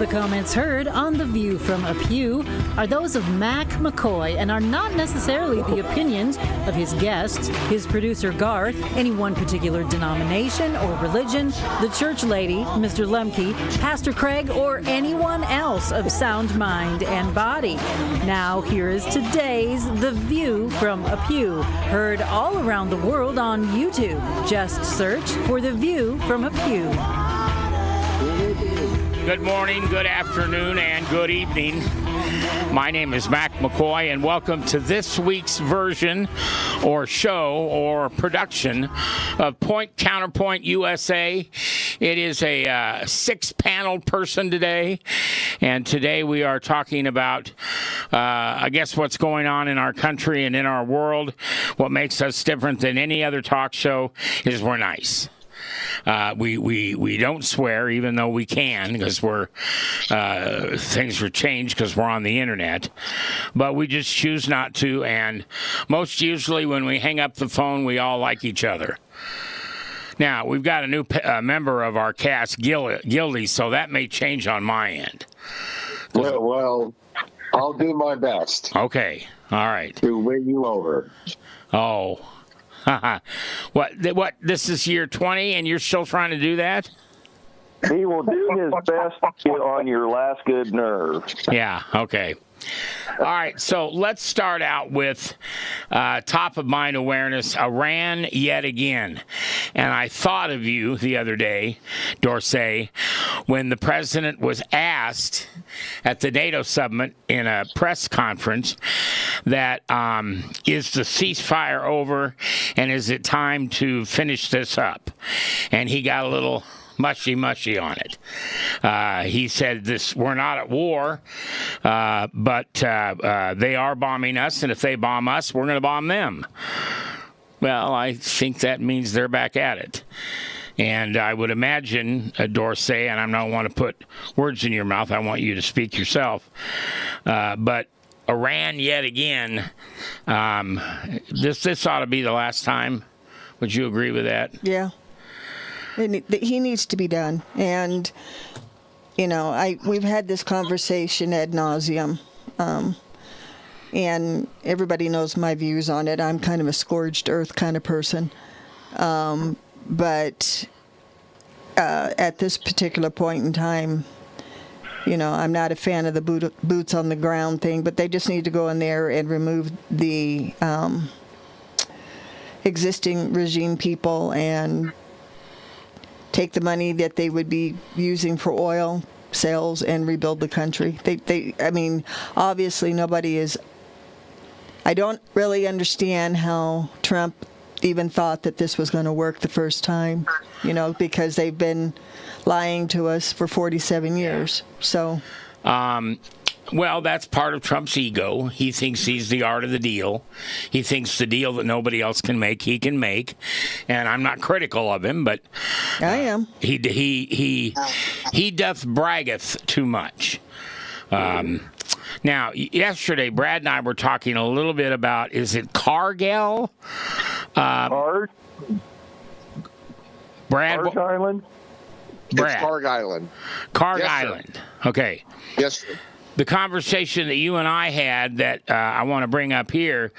The comments heard on The View from a Pew are those of Mac McCoy and are not necessarily the opinions of his guests, his producer Garth, any one particular denomination or religion, the church lady, Mr. Lemke, Pastor Craig, or anyone else of sound mind and body. Now here is today's The View from a Pew, heard all around the world on YouTube. Just search for The View from a Pew. Good morning, good afternoon, and good evening. My name is Mac McCoy, and welcome to this week's version or show or production of Point Counterpoint USA. It is a six-panel person today, and today we are talking about, I guess, what's going on in our country and in our world. What makes us different than any other talk show is we're nice. We don't swear, even though we can, because things are changed because we're on the internet. But we just choose not to, and most usually when we hang up the phone, we all like each other. Now, we've got a new member of our cast, Gildy, so that may change on my end. Well, I'll do my best. Okay, all right. To win you over. Oh. What? This is year 20, and you're still trying to do that? He will do his best to get on your last good nerve. Yeah, okay. All right, so let's start out with top of mind awareness, Iran yet again. And I thought of you the other day, Dorsey, when the president was asked at the NATO summit in a press conference that is the ceasefire over and is it time to finish this up? And he got a little mushy on it. He said, we're not at war, but they are bombing us, and if they bomb us, we're going to bomb them. Well, I think that means they're back at it. And I would imagine, Dorsey, and I don't want to put words in your mouth, I want you to speak yourself, but Iran yet again, this ought to be the last time. Would you agree with that? Yeah. He needs to be done. And, you know, we've had this conversation ad nauseum, and everybody knows my views on it. I'm kind of a scorched earth kind of person. But at this particular point in time, you know, I'm not a fan of the boots on the ground thing, but they just need to go in there and remove the existing regime people and take the money that they would be using for oil sales and rebuild the country. I mean, obviously nobody is. I don't really understand how Trump even thought that this was going to work the first time, you know, because they've been lying to us for 47 years. So. Well, that's part of Trump's ego. He thinks he's the art of the deal. He thinks the deal that nobody else can make, he can make. And I'm not critical of him, but I am. He doth braggeth too much. Now, yesterday, Brad and I were talking a little bit about, is it Cargill? Brad? Karg Island? Brad. It's Karg Island. Karg Yes, Island. Okay. Yes, sir. The conversation that you and I had that I want to bring up here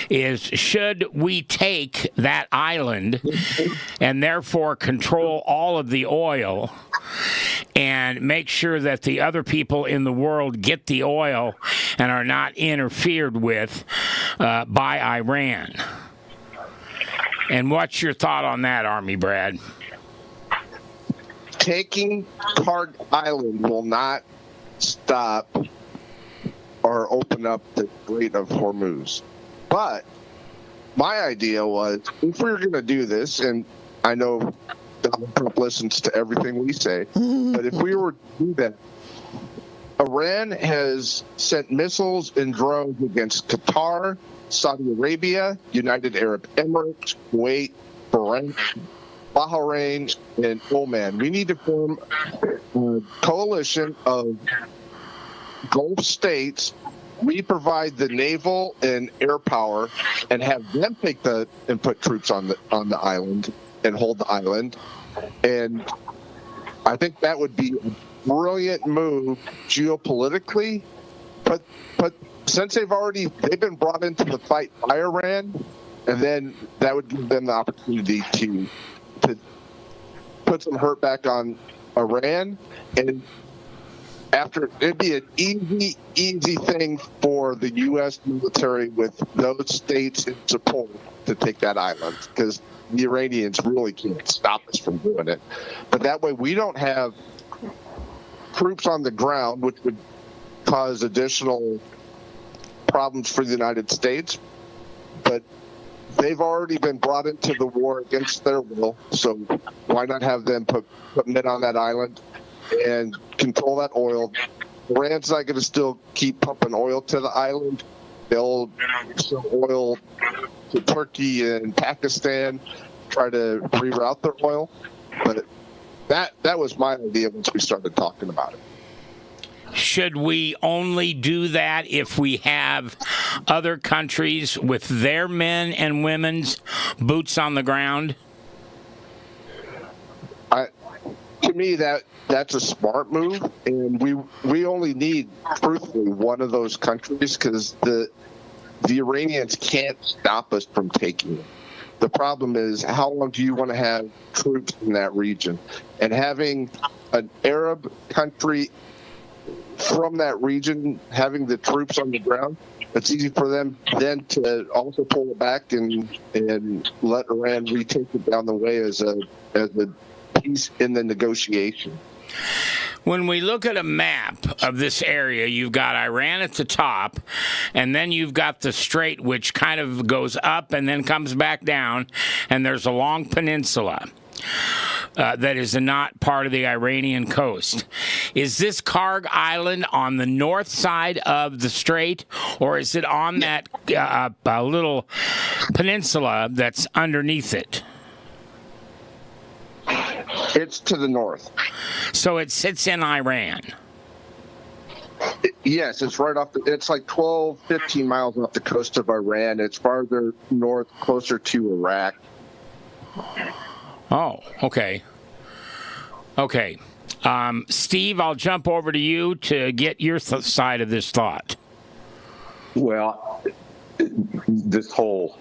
is, should we take that island and therefore control all of the oil and make sure that the other people in the world get the oil and are not interfered with by Iran? And what's your thought on that, Army Brad? Taking Karg Island will not stop or open up the Strait of Hormuz. But my idea was, if we were going to do this, and I know Donald Trump listens to everything we say, but if we were to do that, Iran has sent missiles and drones against Qatar, Saudi Arabia, United Arab Emirates, Kuwait, Bahrain, and Oman. We need to form a coalition of Gulf states. We provide the naval and air power and have them take and put troops on the island and hold the island. And I think that would be brilliant move geopolitically, but since they've been brought into the fight by Iran, and then that would give them the opportunity to put some hurt back on Iran, and after it'd be an easy thing for the U.S. military with those states in support to take that island, because the Iranians really can't stop us from doing it. But that way we don't have troops on the ground, which would cause additional problems for the United States. But they've already been brought into the war against their will, so why not have them put men on that island and control that oil? Iran's not going to still keep pumping oil to the island. They'll sell oil to Turkey and Pakistan, try to reroute their oil. But that was my idea once we started talking about it. Should we only do that if we have other countries with their men and women's boots on the ground? To me, that's a smart move, and we only need, truthfully, one of those countries, because the Iranians can't stop us from taking it. The problem is, how long do you want to have troops in that region? And having an Arab country from that region, having the troops on the ground, it's easy for them then to also pull it back and let Iran retake it down the way as a piece in the negotiation. When we look at a map of this area, you've got Iran at the top, and then you've got the strait, which kind of goes up and then comes back down, and there's a long peninsula that is not part of the Iranian coast. Is this Karg Island on the north side of the strait, or is it on that little peninsula that's underneath it? It's to the north. So it sits in Iran. Yes, it's right off. It's like 12, 15 miles off the coast of Iran. It's farther north, closer to Iraq. Oh, okay. Okay. Steve, I'll jump over to you to get your side of this thought. Well, this whole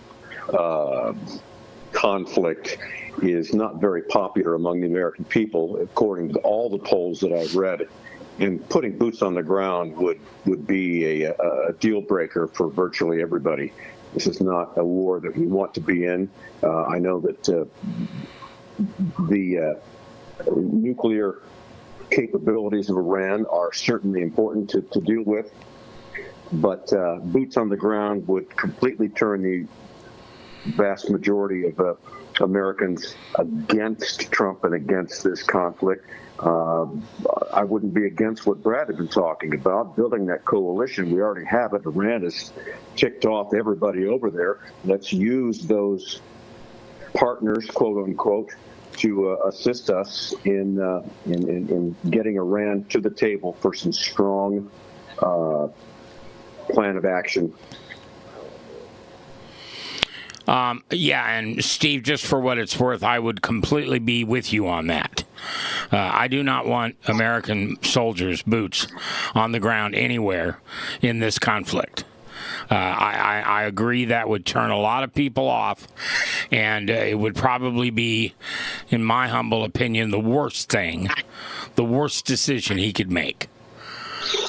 conflict is not very popular among the American people, according to all the polls that I've read. And putting boots on the ground would be a deal breaker for virtually everybody. This is not a war that we want to be in. I know that the nuclear capabilities of Iran are certainly important to deal with, but boots on the ground would completely turn the vast majority of Americans against Trump and against this conflict. I wouldn't be against what Brad had been talking about, building that coalition. We already have it. Iran has ticked off everybody over there. Let's use those partners, quote unquote, to assist us in getting Iran to the table for some strong plan of action. Yeah, and Steve, just for what it's worth, I would completely be with you on that. I do not want American soldiers' boots on the ground anywhere in this conflict. I agree that would turn a lot of people off, and it would probably be, in my humble opinion, the worst decision he could make.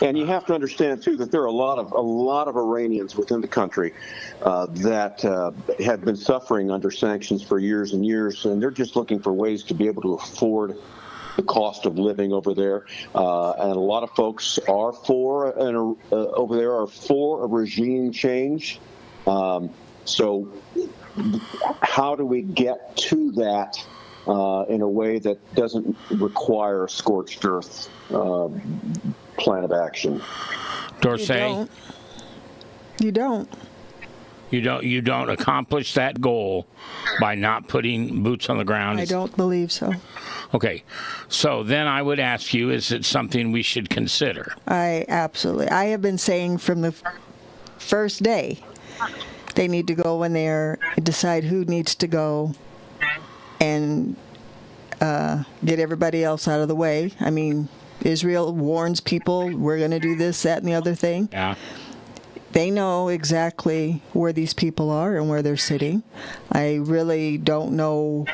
And you have to understand too that there are a lot of Iranians within the country that have been suffering under sanctions for years and years, and they're just looking for ways to be able to afford the cost of living over there. And a lot of folks are for a regime change. So how do we get to that in a way that doesn't require a scorched earth plan of action? Dorsey? You don't. You don't accomplish that goal by not putting boots on the ground? I don't believe so. Okay. So then I would ask you, is it something we should consider? I have been saying from the first day, they need to go in there and decide who needs to go and get everybody else out of the way. I mean, Israel warns people, we're going to do this, that, and the other thing. Yeah. They know exactly where these people are and where they're sitting. I really don't know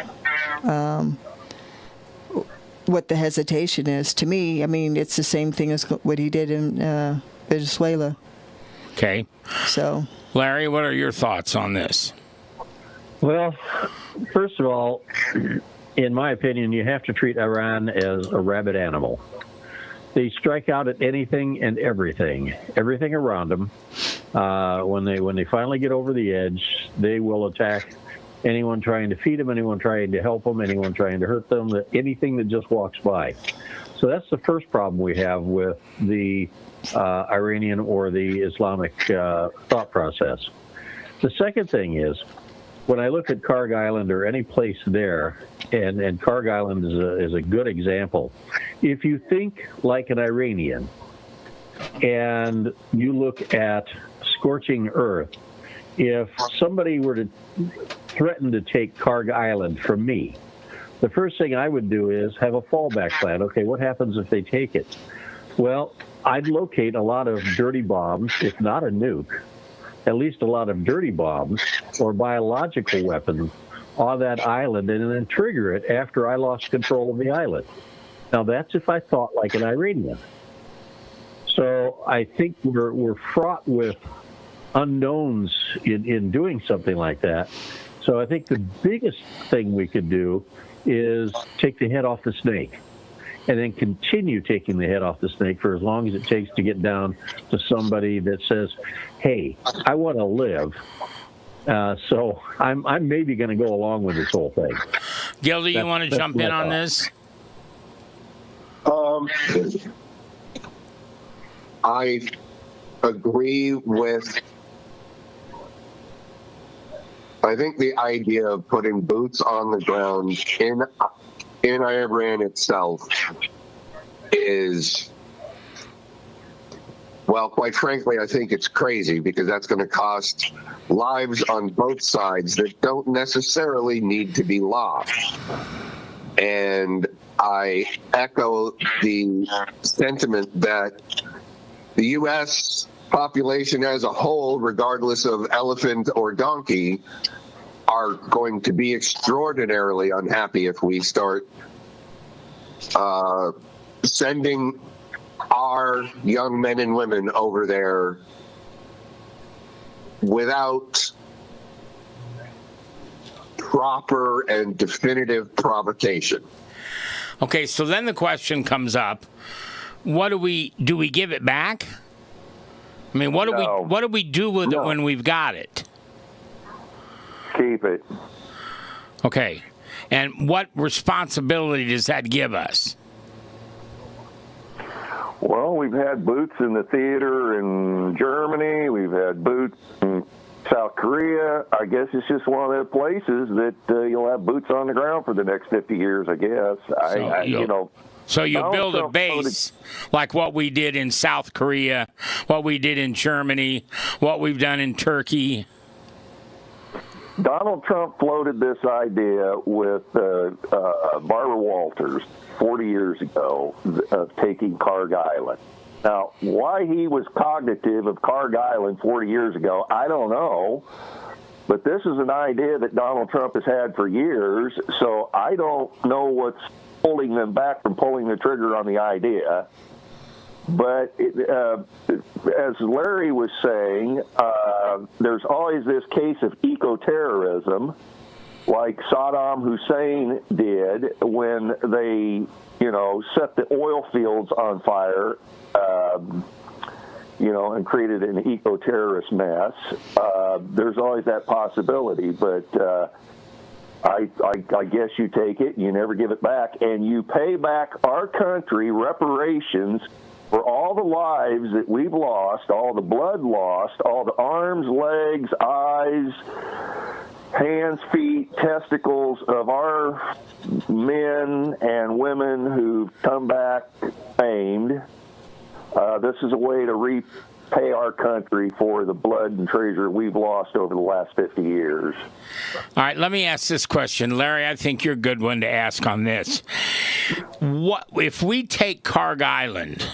what the hesitation is. To me, I mean, it's the same thing as what he did in Venezuela. Okay. So, Larry, what are your thoughts on this? Well, first of all, in my opinion, you have to treat Iran as a rabid animal. They strike out at anything and everything around them. When they finally get over the edge, they will attack anyone trying to feed them, anyone trying to help them, anyone trying to hurt them, anything that just walks by. So that's the first problem we have with the Iranian or the Islamic thought process. The second thing is, when I look at Karg Island or any place there, and Karg Island is a good example, if you think like an Iranian and you look at scorching earth, if somebody were to threaten to take Karg Island from me, the first thing I would do is have a fallback plan. Okay, what happens if they take it? Well, I'd locate a lot of dirty bombs, if not a nuke, at least a lot of dirty bombs or biological weapons on that island, and then trigger it after I lost control of the island. Now, that's if I thought like an Iranian. So I think we're fraught with unknowns in doing something like that. So I think the biggest thing we could do is take the head off the snake, and then continue taking the head off the snake for as long as it takes to get down to somebody that says, hey, I want to live. So I'm maybe going to go along with this whole thing. Gildy, you want to jump in on this? I agree with, I think the idea of putting boots on the ground in Iran itself is, well, quite frankly, I think it's crazy, because that's going to cost lives on both sides that don't necessarily need to be lost. And I echo the sentiment that the U.S. population as a whole, regardless of elephant or donkey, are going to be extraordinarily unhappy if we start sending our young men and women over there without proper and definitive provocation. Okay, so then the question comes up: what do we give it back? I mean, what do we do with it when we've got it? Keep it. Okay, and what responsibility does that give us? Well, we've had boots in the theater in Germany. We've had boots in South Korea. I guess it's just one of those places that you'll have boots on the ground for the next 50 years, I guess. So you build a base like what we did in South Korea, what we did in Germany, what we've done in Turkey. Donald Trump floated this idea with Barbara Walters 40 years ago of taking Karg Island. Now, why he was cognitive of Karg Island 40 years ago, I don't know. But this is an idea that Donald Trump has had for years, so I don't know what's holding them back from pulling the trigger on the idea. But as Larry was saying, there's always this case of eco-terrorism, like Saddam Hussein did when they, set the oil fields on fire, and created an eco-terrorist mess. There's always that possibility, but I guess you take it, you never give it back, and you pay back our country reparations for all the lives that we've lost, all the blood lost, all the arms, legs, eyes, hands, feet, testicles of our men and women who've come back maimed. This is a way to pay our country for the blood and treasure we've lost over the last 50 years. All right, let me ask this question. Larry, I think you're a good one to ask on this. What if we take Karg Island,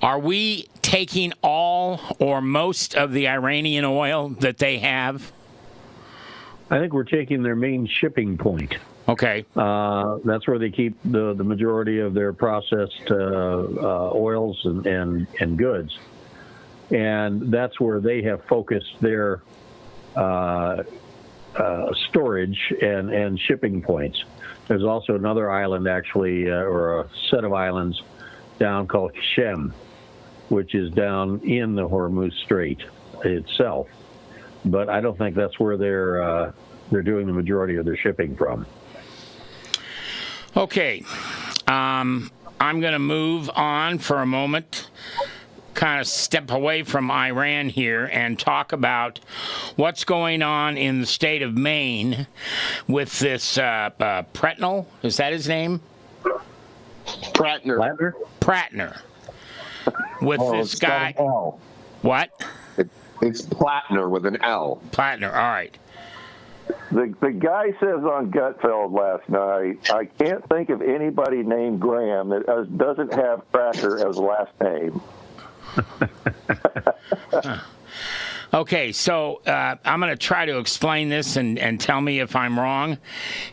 are we taking all or most of the Iranian oil that they have? I think we're taking their main shipping point. Okay. That's where they keep the majority of their processed oils and goods. And that's where they have focused their storage and shipping points. There's also another island, actually, or a set of islands down called Shem, which is down in the Hormuz Strait itself. But I don't think that's where they're doing the majority of their shipping from. Okay. I'm going to move on for a moment, kind of step away from Iran here and talk about what's going on in the state of Maine with this Pratner. Is that his name? Pratner. Pratner. With this guy. L. What? It's Pratner with an L. Pratner. All right. The guy says on Gutfeld last night, I can't think of anybody named Graham that doesn't have Pratner as last name. Okay, so I'm going to try to explain this and tell me if I'm wrong.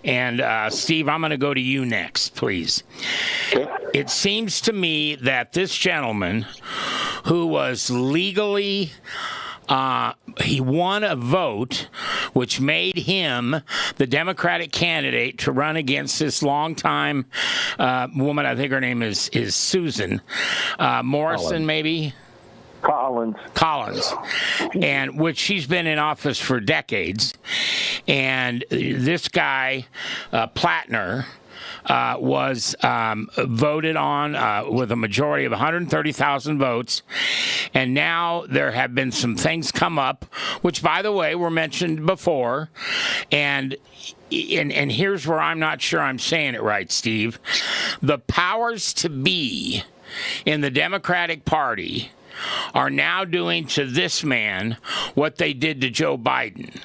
And Steve, I'm going to go to you next, please. It seems to me that this gentleman who was legally... he won a vote which made him the Democratic candidate to run against this longtime woman. I think her name is Susan Morrison, maybe? Collins, and which she's been in office for decades. And this guy, Pratner, was voted on with a majority of 130,000 votes. And now there have been some things come up, which, by the way, were mentioned before. And here's where I'm not sure I'm saying it right, Steve. The powers to be in the Democratic Party are now doing to this man what they did to Joe Biden.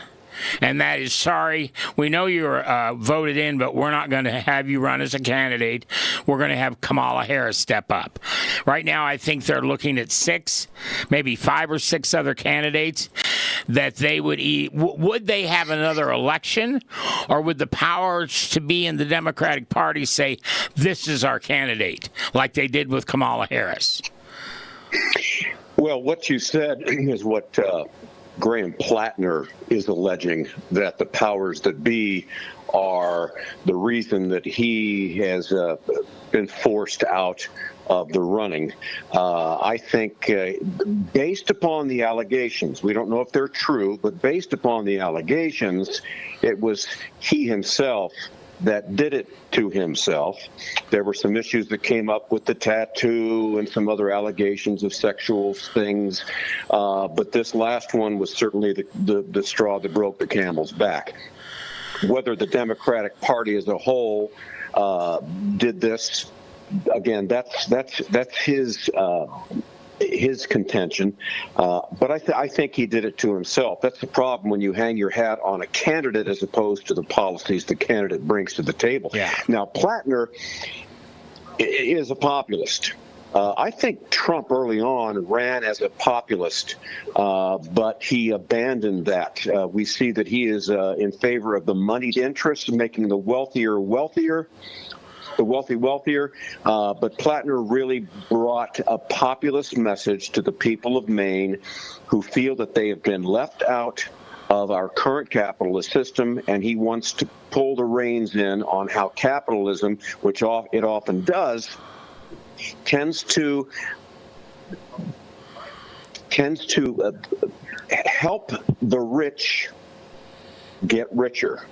And that is, sorry, we know you're voted in, but we're not going to have you run as a candidate. We're going to have Kamala Harris step up. Right now, I think they're looking at 6, maybe 5 or 6 other candidates that they would would they have another election, or would the powers to be in the Democratic Party say, this is our candidate, like they did with Kamala Harris? Well, what you said is what Graham Pratner is alleging, that the powers that be are the reason that he has been forced out of the running. I think based upon the allegations, we don't know if they're true, but based upon the allegations, it was he himself that did it to himself. There were some issues that came up with the tattoo and some other allegations of sexual things, but this last one was certainly the straw that broke the camel's back. Whether the Democratic Party as a whole did this, again, that's his contention, but I think he did it to himself. That's the problem when you hang your hat on a candidate as opposed to the policies the candidate brings to the table. Yeah. Now, Pratner is a populist. I think Trump early on ran as a populist, but he abandoned that. We see that he is in favor of the moneyed interests, making the wealthier wealthier, the wealthy wealthier, but Pratner really brought a populist message to the people of Maine who feel that they have been left out of our current capitalist system, and he wants to pull the reins in on how capitalism, which it often does, tends to help the rich get richer.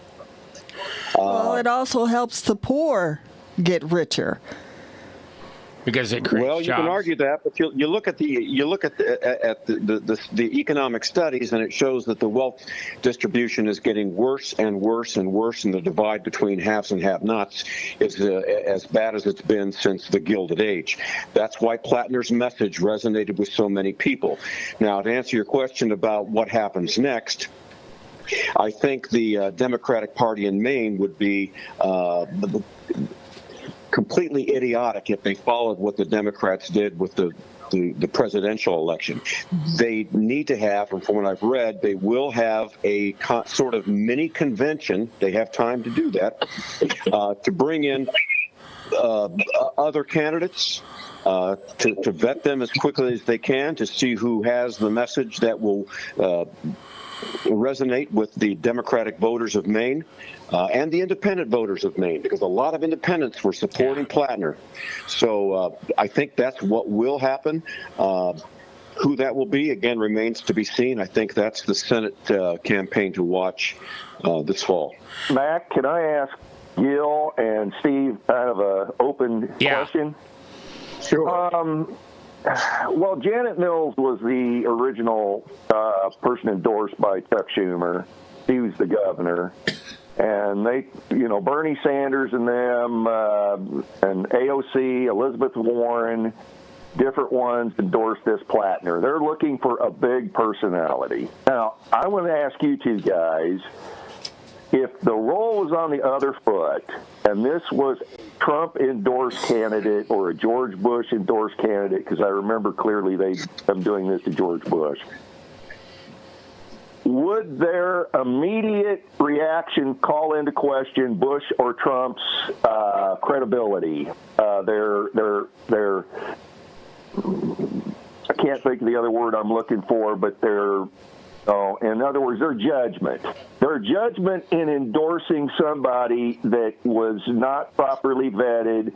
Well, it also helps the poor get richer. Because it creates Well, you jobs. can argue that, but you look at the economic studies, and it shows that the wealth distribution is getting worse and worse and worse, and the divide between haves and have-nots is as bad as it's been since the Gilded Age. That's why Pratner's message resonated with so many people. Now, to answer your question about what happens next, I think the Democratic Party in Maine would be completely idiotic if they followed what the Democrats did with the presidential election. They need to have, and from what I've read, they will have a sort of mini convention. They have time to do that, to bring in other candidates, to vet them as quickly as they can, to see who has the message that will resonate with the Democratic voters of Maine and the independent voters of Maine, because a lot of independents were supporting Pratner. So I think that's what will happen. Who that will be, again, remains to be seen. I think that's the Senate campaign to watch this fall. Mac, can I ask Gil and Steve kind of an open question? Sure. Well, Janet Mills was the original person endorsed by Chuck Schumer. He was the governor. And they, Bernie Sanders and them, and AOC, Elizabeth Warren, different ones endorsed this Pratner. They're looking for a big personality. Now, I want to ask you two guys, if the role was on the other foot, and this was Trump-endorsed candidate or a George Bush-endorsed candidate, because I remember clearly them doing this to George Bush, would their immediate reaction call into question Bush or Trump's credibility? Their I can't think of the other word I'm looking for, but in other words, their judgment. Their judgment in endorsing somebody that was not properly vetted.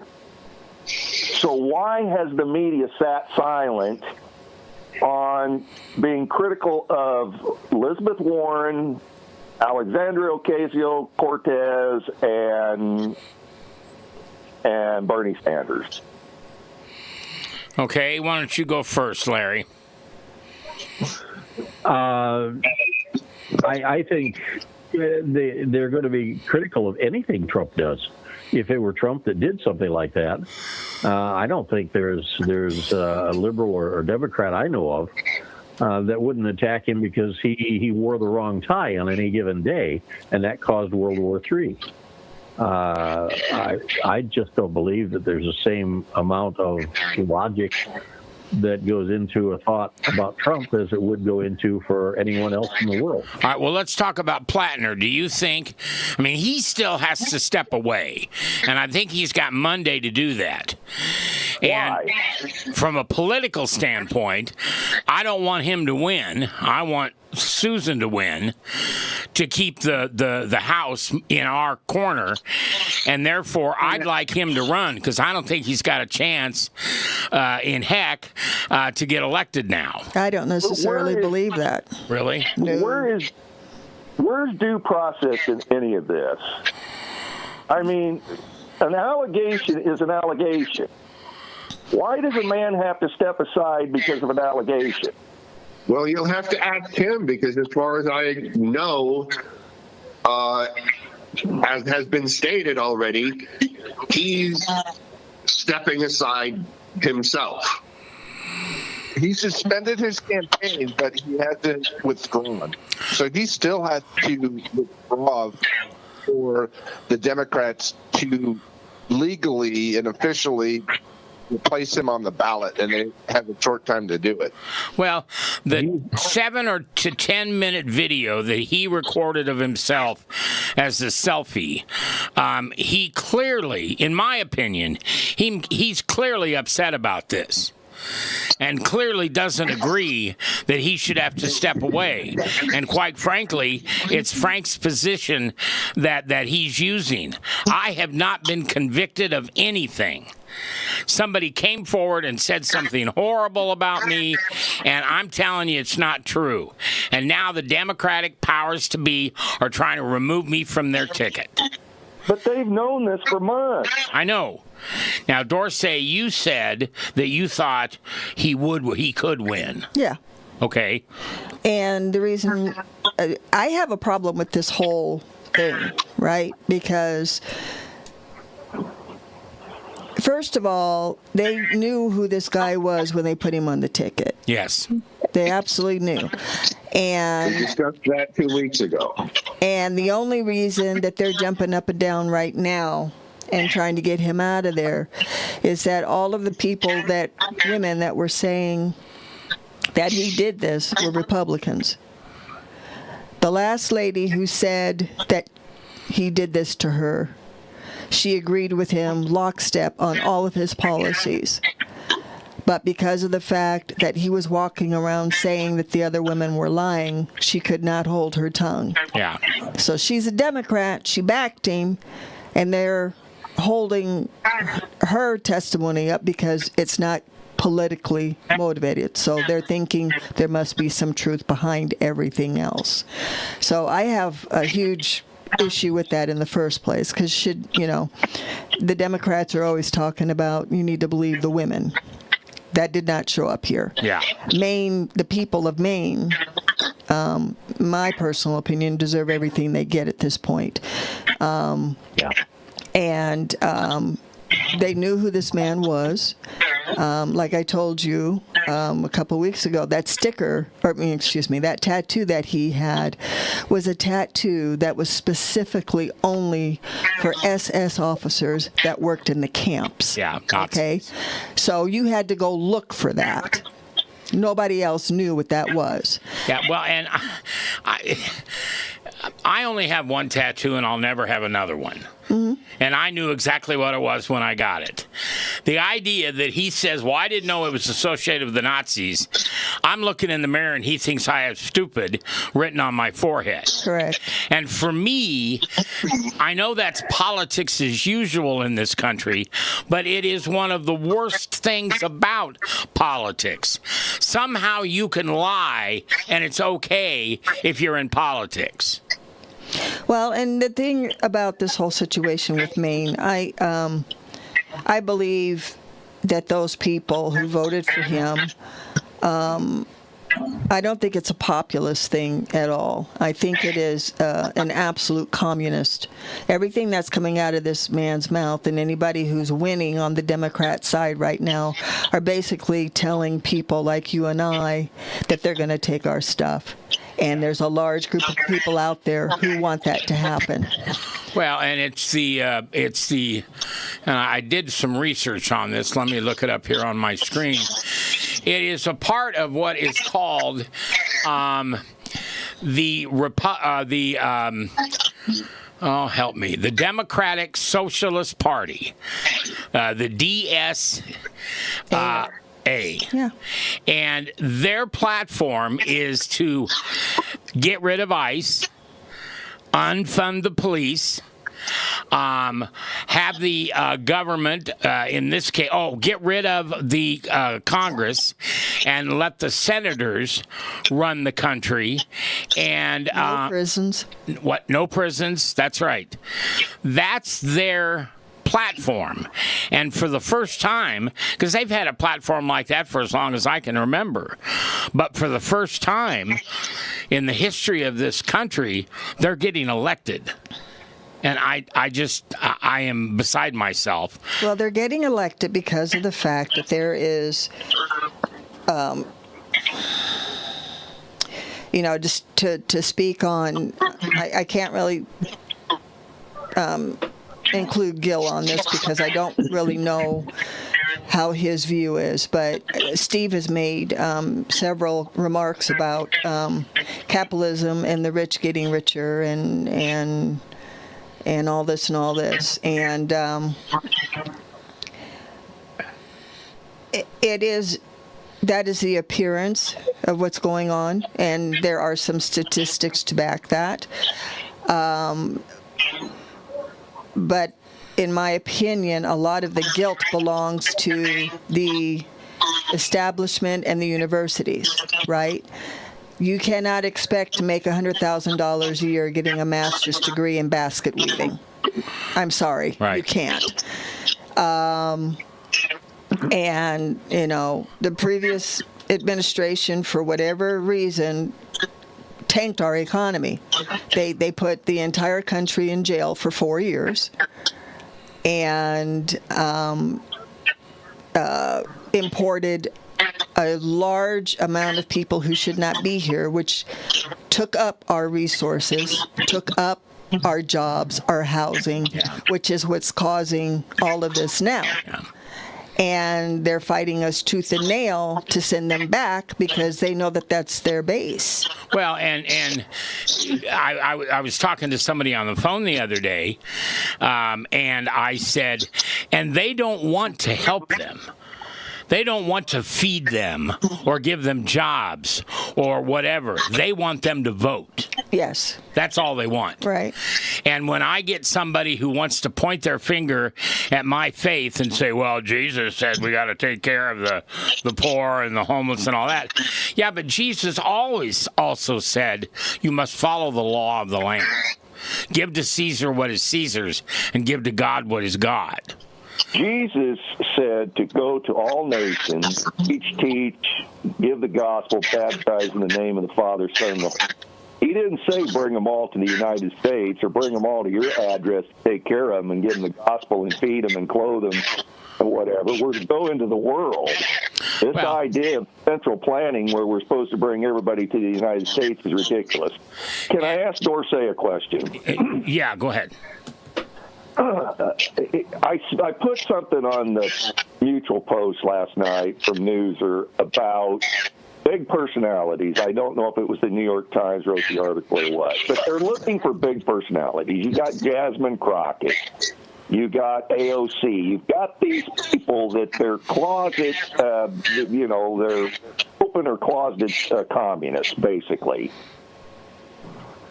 So why has the media sat silent on being critical of Elizabeth Warren, Alexandria Ocasio-Cortez, and Bernie Sanders? Okay, why don't you go first, Larry? I think they're going to be critical of anything Trump does. If it were Trump that did something like that, I don't think there's a liberal or Democrat I know of that wouldn't attack him because he wore the wrong tie on any given day, and that caused World War III. I just don't believe that there's the same amount of logic that goes into a thought about Trump as it would go into for anyone else in the world. All right, well, let's talk about Pratner. Do you think, he still has to step away, and I think he's got Monday to do that. And from a political standpoint, I don't want him to win. I want Susan to win, to keep the House in our corner, and therefore I'd like him to run, because I don't think he's got a chance in heck to get elected now. I don't necessarily believe that. Really? No. Where's due process in any of this? An allegation is an allegation. Why does a man have to step aside because of an allegation? Well, you'll have to ask him, because as far as I know, as has been stated already, he's stepping aside himself. He suspended his campaign, but he hasn't withdrawn. So he still has to withdraw for the Democrats to legally and officially place him on the ballot, and they have a short time to do it. Well, the 7 to 10 minute video that he recorded of himself as a selfie, he clearly, in my opinion, he's clearly upset about this, and clearly doesn't agree that he should have to step away. And quite frankly, it's Frank's position that he's using. I have not been convicted of anything. Somebody came forward and said something horrible about me, and I'm telling you it's not true. And now the Democratic powers to be are trying to remove me from their ticket. But they've known this for months. I know. Now, Dorsey, you said that you thought he could win. Yeah. Okay. And the reason I have a problem with this whole thing, right? Because first of all, they knew who this guy was when they put him on the ticket. Yes. They absolutely knew. We And discussed that 2 weeks ago. the only reason that they're jumping up and down right now and trying to get him out of there is that all of the women that were saying that he did this were Republicans. The last lady who said that he did this to her, she agreed with him lockstep on all of his policies. But because of the fact that he was walking around saying that the other women were lying, she could not hold her tongue. Yeah. So she's a Democrat. She backed him, and they're holding her testimony up because it's not politically motivated. So they're thinking there must be some truth behind everything else. So I have a huge issue with that in the first place, because the Democrats are always talking about you need to believe the women. That did not show up here. Yeah. Maine, the people of Maine, my personal opinion, deserve everything they get at this point. Yeah. And they knew who this man was. Like I told you a couple weeks ago, that that tattoo that he had was a tattoo that was specifically only for SS officers that worked in the camps. Yeah. Okay? So you had to go look for that. Nobody else knew what that was. Yeah. Well, and I only have one tattoo, and I'll never have another one. Mm-hmm. And I knew exactly what it was when I got it. The idea that he says, well, I didn't know it was associated with the Nazis. I'm looking in the mirror, and he thinks I have stupid written on my forehead. Correct. And for me, I know that's politics as usual in this country, but it is one of the worst things about politics. Somehow you can lie, and it's okay if you're in politics. Well, and the thing about this whole situation with Maine, I believe that those people who voted for him, I don't think it's a populist thing at all. I think it is an absolute communist. Everything that's coming out of this man's mouth, and anybody who's winning on the Democrat side right now, are basically telling people like you and I that they're going to take our stuff. And there's a large group of people out there who want that to happen. Well, and I did some research on this. Let me look it up here on my screen. It is a part of what is called the Democratic Socialist Party, the DS. Yeah. And their platform is to get rid of ICE, unfund the police, have the government, in this case, get rid of the Congress and let the senators run the country. And no prisons. What? No prisons? That's right. That's their platform. And for the first time, because they've had a platform like that for as long as I can remember, but for the first time in the history of this country, they're getting elected. And I am beside myself. Well, they're getting elected because of the fact that there is, just to speak on, I can't really include Gil on this because I don't really know how his view is, but Steve has made several remarks about capitalism and the rich getting richer and all this and all this, and that is the appearance of what's going on, and there are some statistics to back that. But in my opinion, a lot of the guilt belongs to the establishment and the universities, right? You cannot expect to make $100,000 a year getting a master's degree in basket weaving. I'm sorry, Right. you can't. And, the previous administration, for whatever reason, tanked our economy. They put the entire country in jail for 4 years and imported a large amount of people who should not be here, which took up our resources, took up our jobs, our housing, which is what's causing all of this now. Yeah. And they're fighting us tooth and nail to send them back because they know that that's their base. Well, and I was talking to somebody on the phone the other day, and I said, and they don't want to help them. They don't want to feed them or give them jobs or whatever. They want them to vote. Yes. That's all they want. Right. And when I get somebody who wants to point their finger at my faith and say, well, Jesus said we got to take care of the poor and the homeless and all that. Yeah, but Jesus always also said you must follow the law of the land. Give to Caesar what is Caesar's and give to God what is God. Jesus said to go to all nations, teach, give the gospel, baptize in the name of the Father, Son, and the Holy Spirit. He didn't say bring them all to the United States or bring them all to your address to take care of them and give them the gospel and feed them and clothe them and whatever. We're to go into the world. This idea of central planning where we're supposed to bring everybody to the United States is ridiculous. Can I ask Dorsey a question? Yeah, go ahead. I put something on the mutual post last night from Newser about big personalities. I don't know if it was the New York Times wrote the article or what, but they're looking for big personalities. You got Jasmine Crockett. You got AOC. You've got these people that they're closet, they're open or closeted communists, basically.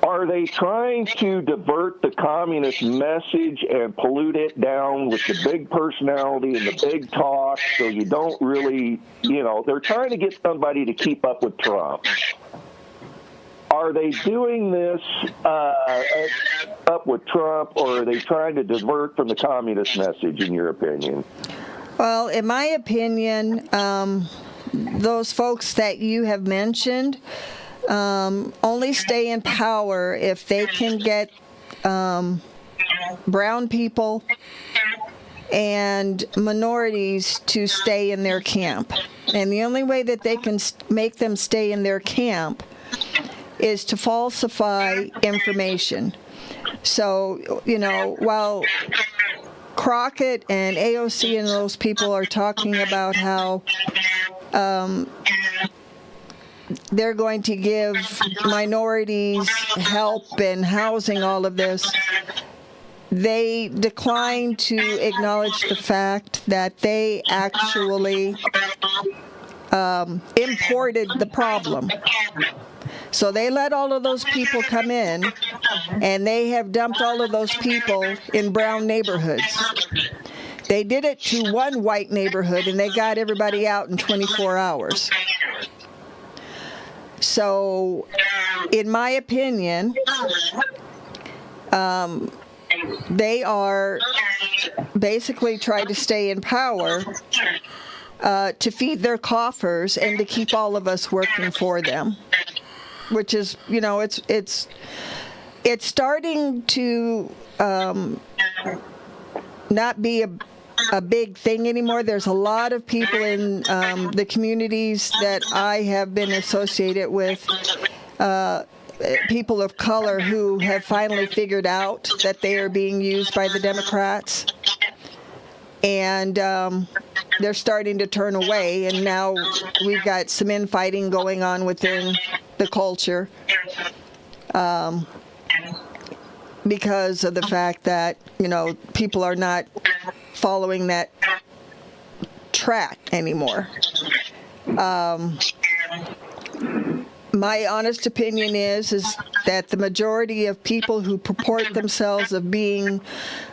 Are they trying to divert the communist message and pollute it down with the big personality and the big talk so you don't really, they're trying to get somebody to keep up with Trump. Are they doing this up with Trump, or are they trying to divert from the communist message, in your opinion? Well, in my opinion, those folks that you have mentioned only stay in power if they can get brown people and minorities to stay in their camp. And the only way that they can make them stay in their camp is to falsify information. So, while Crockett and AOC and those people are talking about how they're going to give minorities help and housing, all of this, they decline to acknowledge the fact that they actually imported the problem. So they let all of those people come in, and they have dumped all of those people in brown neighborhoods. They did it to one white neighborhood, and they got everybody out in 24 hours. So, in my opinion, they are basically trying to stay in power to feed their coffers and to keep all of us working for them. Which is, it's starting to not be a big thing anymore. There's a lot of people in the communities that I have been associated with, people of color who have finally figured out that they are being used by the Democrats. And they're starting to turn away, and now we've got some infighting going on within the culture because of the fact that, people are not following that track anymore. My honest opinion is that the majority of people who purport themselves of being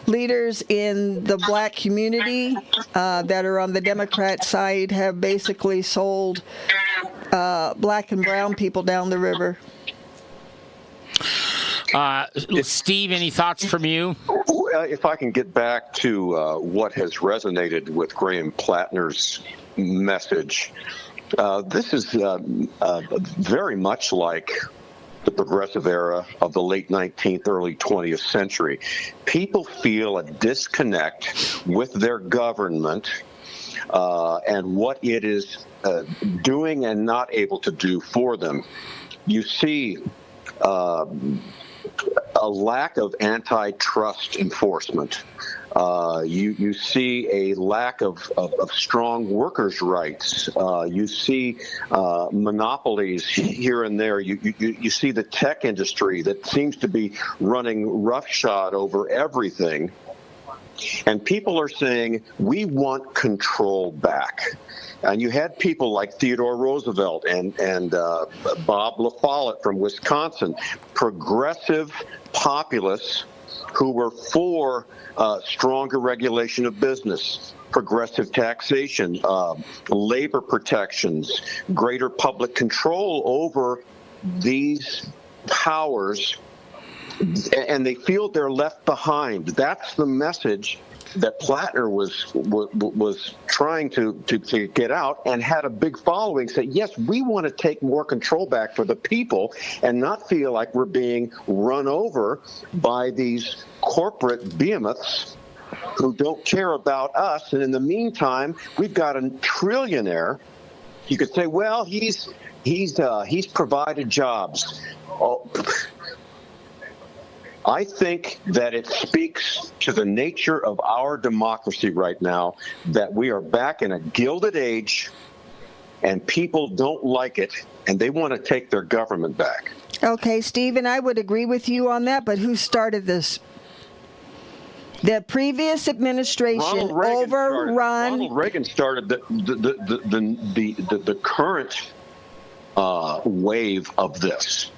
leaders in the black community that are on the Democrat side have basically sold black and brown people down the river. Steve, any thoughts from you? If I can get back to what has resonated with Graham Pratner's message, this is very much like the progressive era of the late 19th, early 20th century. People feel a disconnect with their government and what it is doing and not able to do for them. You see a lack of antitrust enforcement. You see a lack of strong workers' rights. You see monopolies here and there. You see the tech industry that seems to be running roughshod over everything. And people are saying, we want control back. And you had people like Theodore Roosevelt and Bob La Follette from Wisconsin, progressive populists who were for stronger regulation of business, progressive taxation, labor protections, greater public control over these powers, and they feel they're left behind. That's the message that Pratner was trying to get out, and had a big following. Say, yes, we want to take more control back for the people and not feel like we're being run over by these corporate behemoths who don't care about us. And in the meantime, we've got a trillionaire. You could say, well, he's provided jobs. Oh, I think that it speaks to the nature of our democracy right now that we are back in a gilded age and people don't like it and they want to take their government back. Okay, Stephen, I would agree with you on that, but who started this? The previous administration overrun. Ronald Reagan started the current wave of this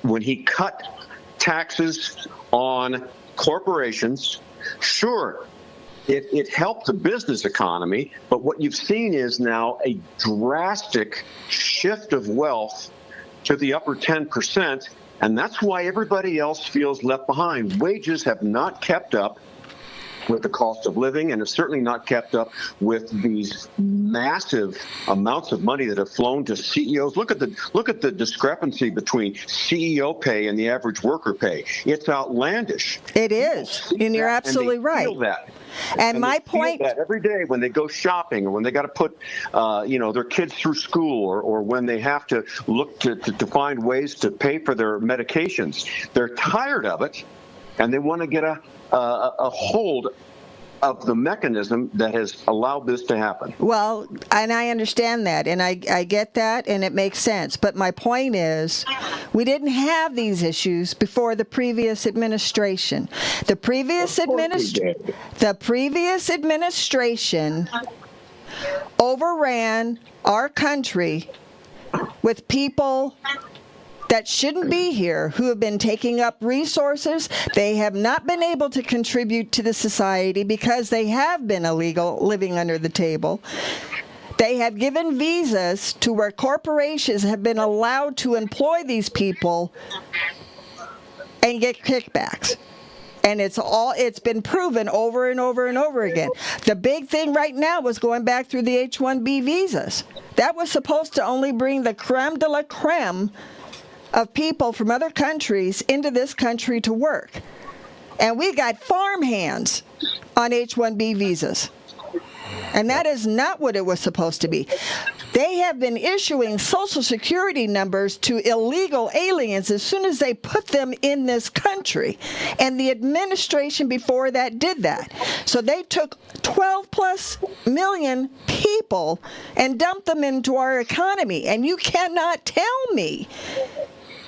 when he cut taxes on corporations. Sure, it helped the business economy, but what you've seen is now a drastic shift of wealth to the upper 10%, and that's why everybody else feels left behind. Wages have not kept up with the cost of living, and it's certainly not kept up with these massive amounts of money that have flown to CEOs. Look at the discrepancy between CEO pay and the average worker pay. It's outlandish. It is, and you're absolutely right. Feel that. And my point, that every day when they go shopping, or when they got to put their kids through school, or when they have to look to find ways to pay for their medications, they're tired of it, and they want to get a hold of the mechanism that has allowed this to happen. Well, and I understand that, and I get that, and it makes sense. But my point is, we didn't have these issues before the previous administration. The previous administration overran our country with people that shouldn't be here, who have been taking up resources. They have not been able to contribute to the society because they have been illegal, living under the table. They have given visas to where corporations have been allowed to employ these people and get kickbacks. And it's been proven over and over and over again. The big thing right now was going back through the H-1B visas. That was supposed to only bring the creme de la creme of people from other countries into this country to work. And we got farmhands on H-1B visas. And that is not what it was supposed to be. They have been issuing Social Security numbers to illegal aliens as soon as they put them in this country. And the administration before that did that. So they took 12 plus million people and dumped them into our economy. And you cannot tell me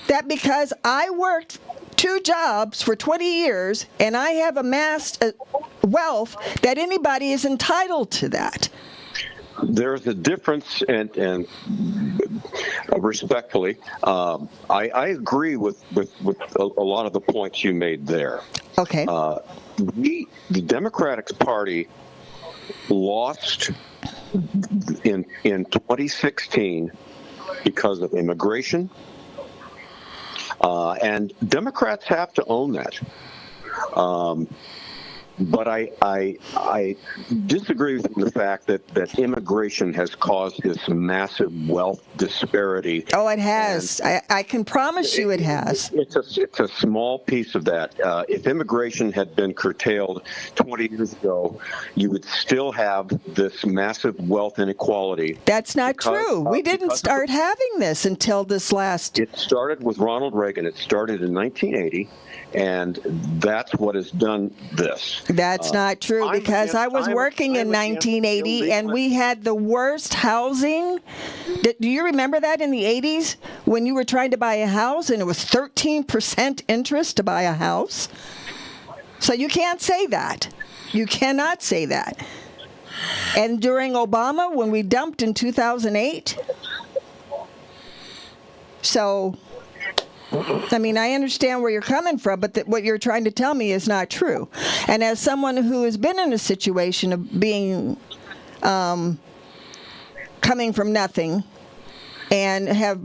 that because I worked 2 jobs for 20 years and I have amassed wealth that anybody is entitled to that. There's a difference, and respectfully, I agree with a lot of the points you made there. Okay. The Democratic Party lost in 2016 because of immigration, And Democrats have to own that. But I disagree with the fact that immigration has caused this massive wealth disparity. Oh, it has. I can promise you it has. It's a small piece of that. If immigration had been curtailed 20 years ago, you would still have this massive wealth inequality. That's not true. We didn't start having this until this last. It started with Ronald Reagan. It started in 1980. And that's what has done this. That's not true, because I was working in 1980 and we had the worst housing. Do you remember that in the 80s when you were trying to buy a house and it was 13% interest to buy a house? So you can't say that. You cannot say that. And during Obama, when we dumped in 2008. So, I mean, I understand where you're coming from, but what you're trying to tell me is not true. And as someone who has been in a situation of being, coming from nothing and have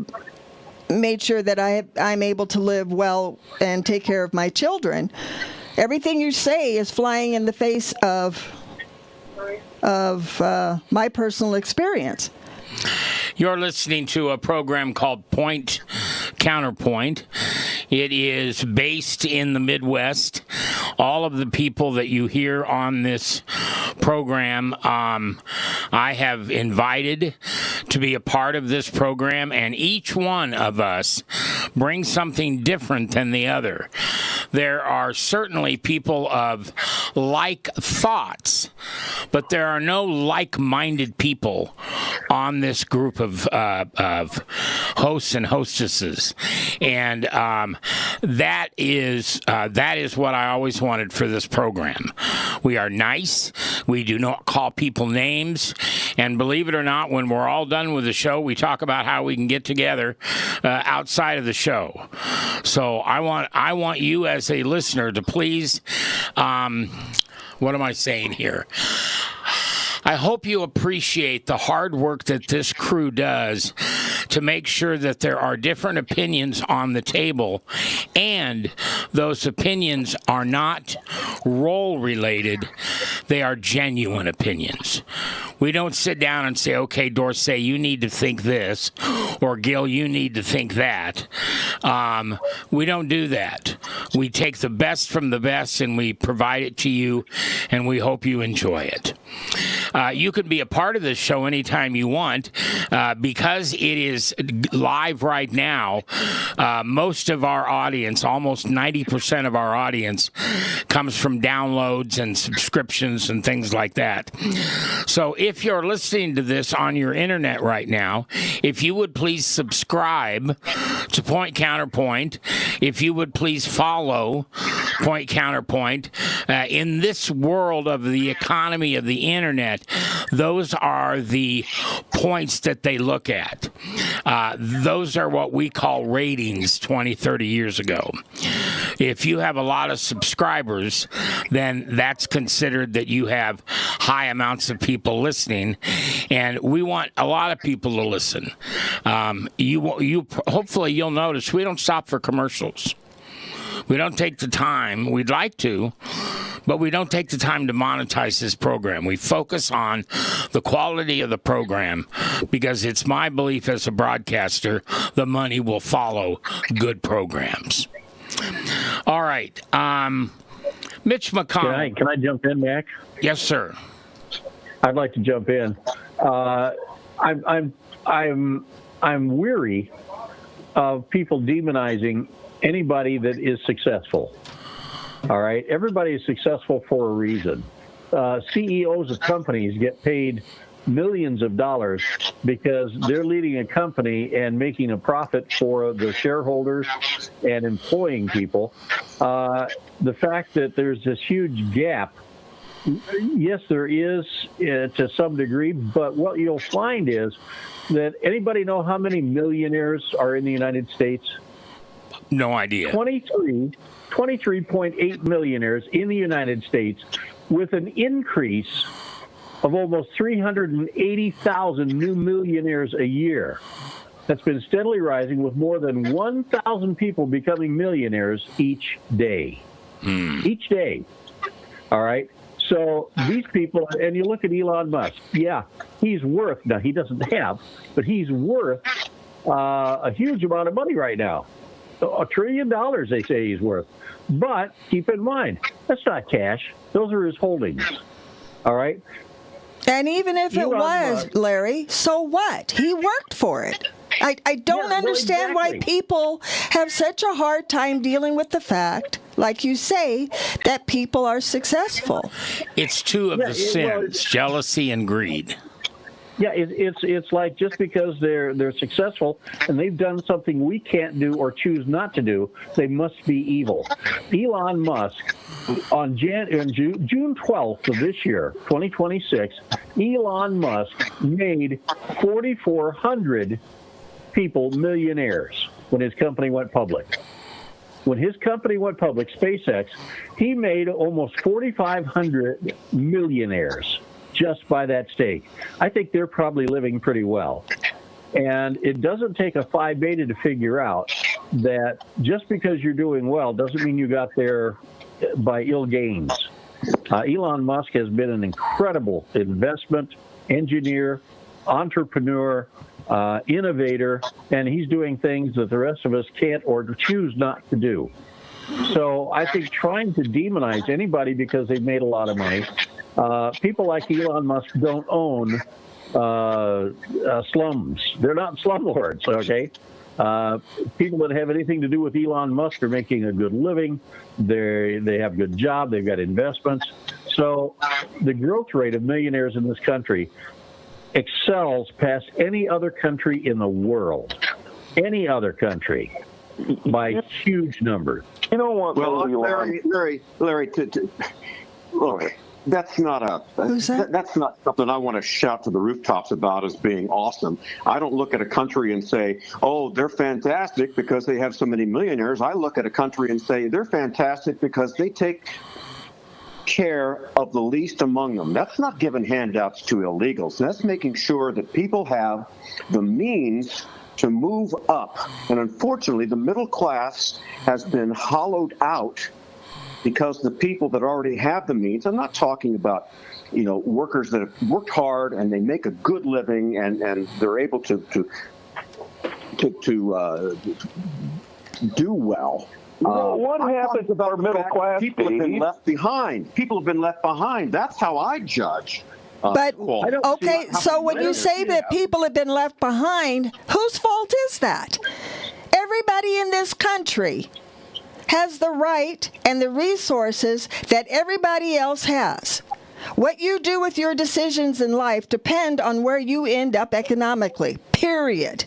made sure that I'm able to live well and take care of my children, everything you say is flying in the face of my personal experience. You're listening to a program called Counterpoint. It is based in the Midwest. All of the people that you hear on this program, I have invited to be a part of this program, and each one of us brings something different than the other. There are certainly people of like thoughts, but there are no like-minded people on this group of hosts and hostesses, and that is what I always wanted for this program. We are nice. We do not call people names, and believe it or not, when we're all done with the show, we talk about how we can get together outside of the show. So I want you as a listener to please, what am I saying here? I hope you appreciate the hard work that this crew does to make sure that there are different opinions on the table, and those opinions are not role-related. They are genuine opinions. We don't sit down and say, okay, Dorsey, you need to think this, or Gil, you need to think that. We don't do that. We take the best from the best and we provide it to you, and we hope you enjoy it. You can be a part of this show anytime you want. Because it is live right now, most of our audience, almost 90% of our audience, comes from downloads and subscriptions and things like that. So if you're listening to this on your internet right now, if you would please subscribe to Point Counterpoint, if you would please follow Point Counterpoint, in this world of the economy of the internet, those are the points that they look at. Those are what we call ratings 20, 30 years ago. If you have a lot of subscribers, then that's considered that you have high amounts of people listening, and we want a lot of people to listen. Hopefully you'll notice we don't stop for commercials. We don't take the time. We'd like to, but we don't take the time to monetize this program. We focus on the quality of the program because it's my belief as a broadcaster, the money will follow good programs. All right. Mitch McConnell. Can I jump in, Mac? Yes, sir. I'd like to jump in. I'm weary of people demonizing anybody that is successful. All right, everybody is successful for a reason. CEOs of companies get paid millions of dollars because they're leading a company and making a profit for the shareholders and employing people. The fact that there's this huge gap, yes, there is to some degree, but what you'll find is that anybody know how many millionaires are in the United States? No idea. 23.8 millionaires in the United States, with an increase of almost 380,000 new millionaires a year. that's been steadily rising with more than 1,000 people becoming millionaires each day. Each day. All right? So these people, and you look at Elon Musk, yeah, he's worth, now he doesn't have, but he's worth a huge amount of money right now. $1 trillion, they say he's worth. But keep in mind, that's not cash. Those are his holdings. All right? And even if it was, Larry, so what? He worked for it. I don't understand why people have such a hard time dealing with the fact, like you say, that people are successful. It's two of the sins, jealousy and greed. Yeah, it's like just because they're successful and they've done something we can't do or choose not to do, they must be evil. Elon Musk, on June 12th of this year, 2026, Elon Musk made 4,400 people millionaires when his company went public. When his company went public, SpaceX, he made almost 4,500 millionaires just by that stake. I think they're probably living pretty well. And it doesn't take a phi beta to figure out that just because you're doing well doesn't mean you got there by ill gains. Elon Musk has been an incredible investment, engineer, entrepreneur, innovator, and he's doing things that the rest of us can't or choose not to do. So I think trying to demonize anybody because they've made a lot of money, people like Elon Musk don't own slums. They're not slumlords, okay? People that have anything to do with Elon Musk are making a good living. They have a good job. They've got investments. So the growth rate of millionaires in this country excels past any other country in the world. Any other country. By huge numbers. You know what? Well, Larry, look, that's not that's not something I want to shout to the rooftops about as being awesome. I don't look at a country and say, oh, they're fantastic because they have so many millionaires. I look at a country and say they're fantastic because they take care of the least among them. That's not giving handouts to illegals. That's making sure that people have the means to move up. And unfortunately, the middle class has been hollowed out because the people that already have the means, I'm not talking about, workers that have worked hard and they make a good living and they're able to do well. What happens to our middle class? People have been left behind. People have been left behind. That's how I judge. But, okay, so when you say that people have been left behind, whose fault is that? Everybody in this country has the right and the resources that everybody else has. What you do with your decisions in life depend on where you end up economically, period.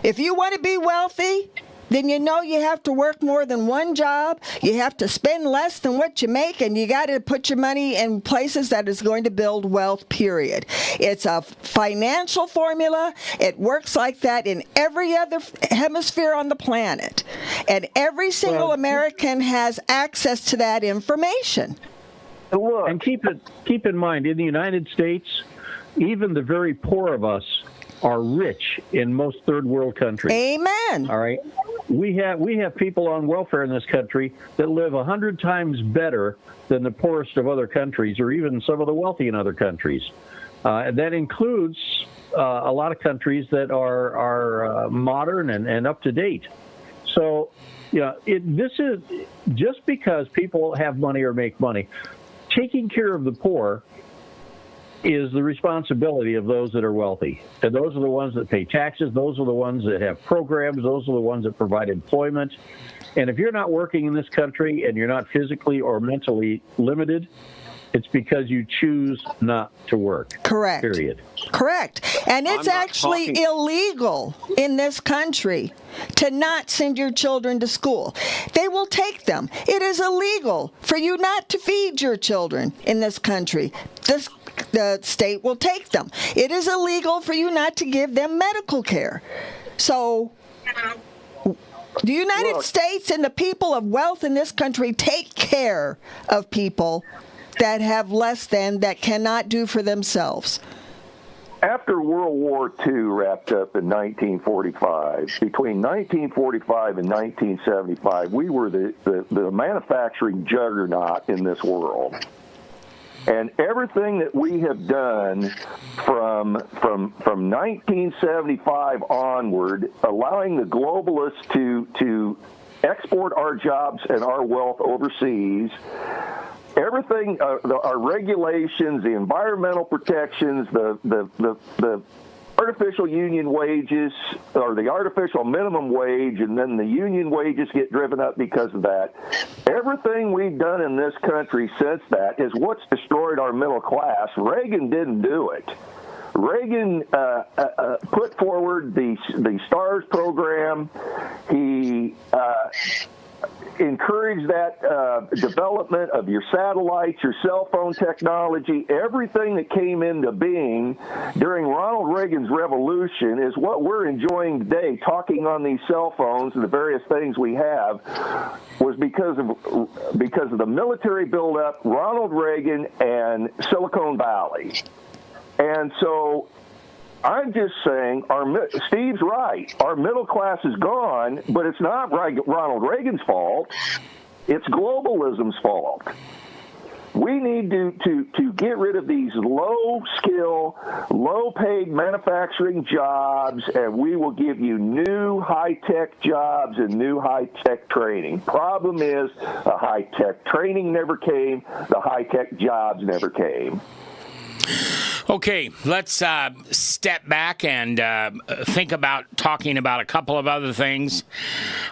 If you want to be wealthy, then you have to work more than one job, you have to spend less than what you make, and you got to put your money in places that is going to build wealth, period. It's a financial formula. It works like that in every other hemisphere on the planet. And every single American has access to that information. And keep in mind, in the United States, even the very poor of us are rich in most third world countries. Amen. All right. We have people on welfare in this country that live 100 times better than the poorest of other countries, or even some of the wealthy in other countries. And that includes a lot of countries that are modern and up to date. So, this is just because people have money or make money. Taking care of the poor is the responsibility of those that are wealthy. And those are the ones that pay taxes. Those are the ones that have programs. Those are the ones that provide employment. And if you're not working in this country and you're not physically or mentally limited, it's because you choose not to work. Correct. Period. Correct. And it's actually illegal in this country to not send your children to school. They will take them. It is illegal for you not to feed your children in this country. The state will take them. It is illegal for you not to give them medical care. So the United States and the people of wealth in this country take care of people that have less than, that cannot do for themselves. After World War II wrapped up in 1945, between 1945 and 1975, we were the manufacturing juggernaut in this world. And everything that we have done from 1975 onward, allowing the globalists to export our jobs and our wealth overseas, everything, our regulations, the environmental protections, the artificial union wages, or the artificial minimum wage, and then the union wages get driven up because of that. Everything we've done in this country since that is what's destroyed our middle class. Reagan didn't do it. Reagan put forward the STARS program. He encourage that development of your satellites, your cell phone technology, everything that came into being during Ronald Reagan's revolution is what we're enjoying today, talking on these cell phones and the various things we have, was because of the military buildup, Ronald Reagan, and Silicon Valley. And so I'm just saying, Steve's right. Our middle class is gone, but it's not Ronald Reagan's fault. It's globalism's fault. We need to get rid of these low-skill, low-paid manufacturing jobs, and we will give you new high-tech jobs and new high-tech training. Problem is, the high-tech training never came. The high-tech jobs never came. Okay, let's step back and think about talking about a couple of other things.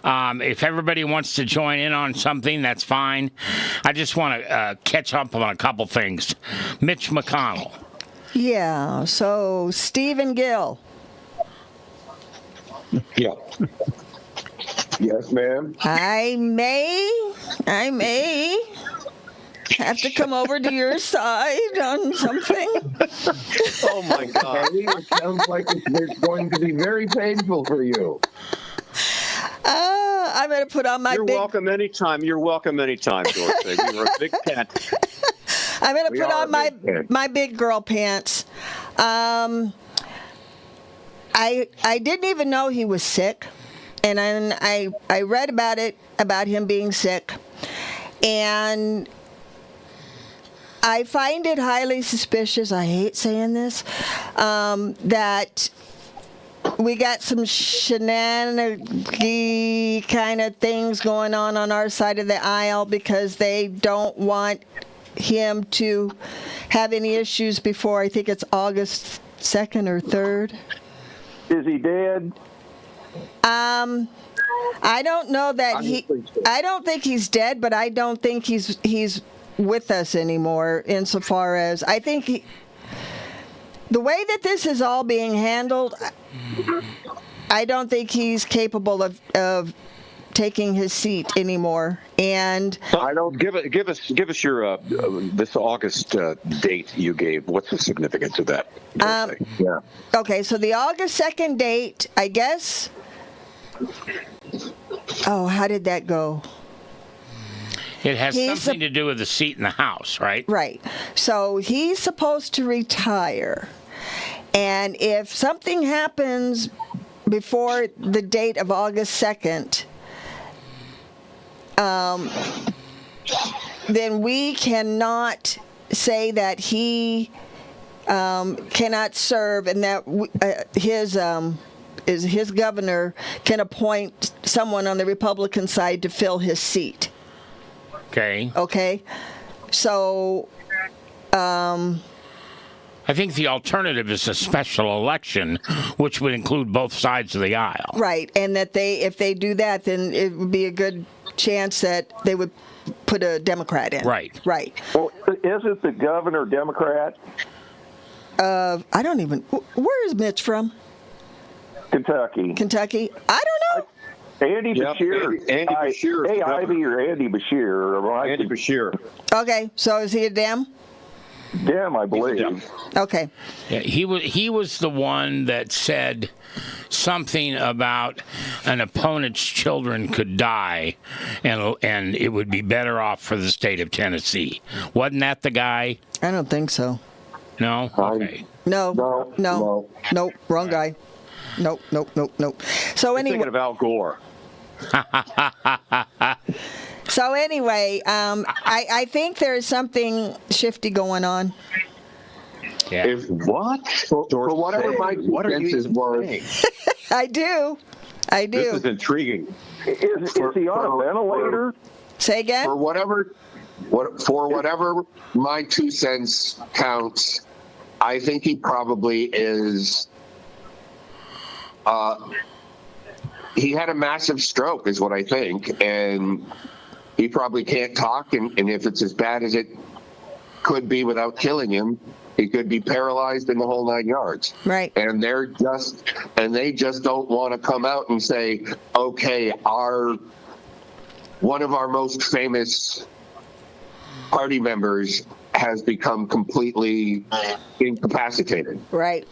If everybody wants to join in on something, that's fine. I just want to catch up on a couple things. Mitch McConnell. Yeah, so Stephen Gill. Yeah. Yes, ma'am. I may have to come over to your side on something. Oh, my God. It sounds like it's going to be very painful for you. I'm going to put on my You're welcome anytime. You're welcome anytime, Dorothy. We were a big tent. I'm going to put on my big girl pants. I didn't even know he was sick. And then I read about him being sick. And I find it highly suspicious, I hate saying this, that we got some shenanigan kind of things going on our side of the aisle because they don't want him to have any issues before, I think it's August 2nd or 3rd. Is he dead? I don't know that I don't think he's dead, but I don't think he's with us anymore, insofar as I think the way that this is all being handled, I don't think he's capable of taking his seat anymore. And I don't give us your this August date you gave. What's the significance of that? Yeah. Okay, so the August 2nd date, I guess. Oh, how did that go? It has something to do with the seat in the House, right? Right. So he's supposed to retire. And if something happens before the date of August 2nd, then we cannot say that he cannot serve and that his governor can appoint someone on the Republican side to fill his seat. Okay. So, I think the alternative is a special election, which would include both sides of the aisle. Right, and that if they do that, then it would be a good chance that they would put a Democrat in. Right. Well, isn't the governor Democrat? I don't even. Where is Mitch from? Kentucky. I don't know. Andy Bashir. Andy Bashir. Hey, Ivy or Andy Bashir. Andy Bashir. Okay, so is he a Dem? Dem, I believe. Okay. Yeah, he was the one that said something about an opponent's children could die, and it would be better off for the state of Tennessee. Wasn't that the guy? I don't think so. No? Okay. No. Nope. Wrong guy. Nope. So You're anyway. thinking of Al Gore. So anyway, I think there's something shifty going on. Yeah. If what? For whatever my What are you defenses were, saying? I do. This is intriguing. Is he on a ventilator? Say again? for whatever my 2 cents counts, I think he probably is. He had a massive stroke, is what I think, and he probably can't talk. And if it's as bad as it could be without killing him, he could be paralyzed in the whole 9 yards. Right. And they just don't want to come out and say, okay, one of our most famous party members has become completely incapacitated. Right.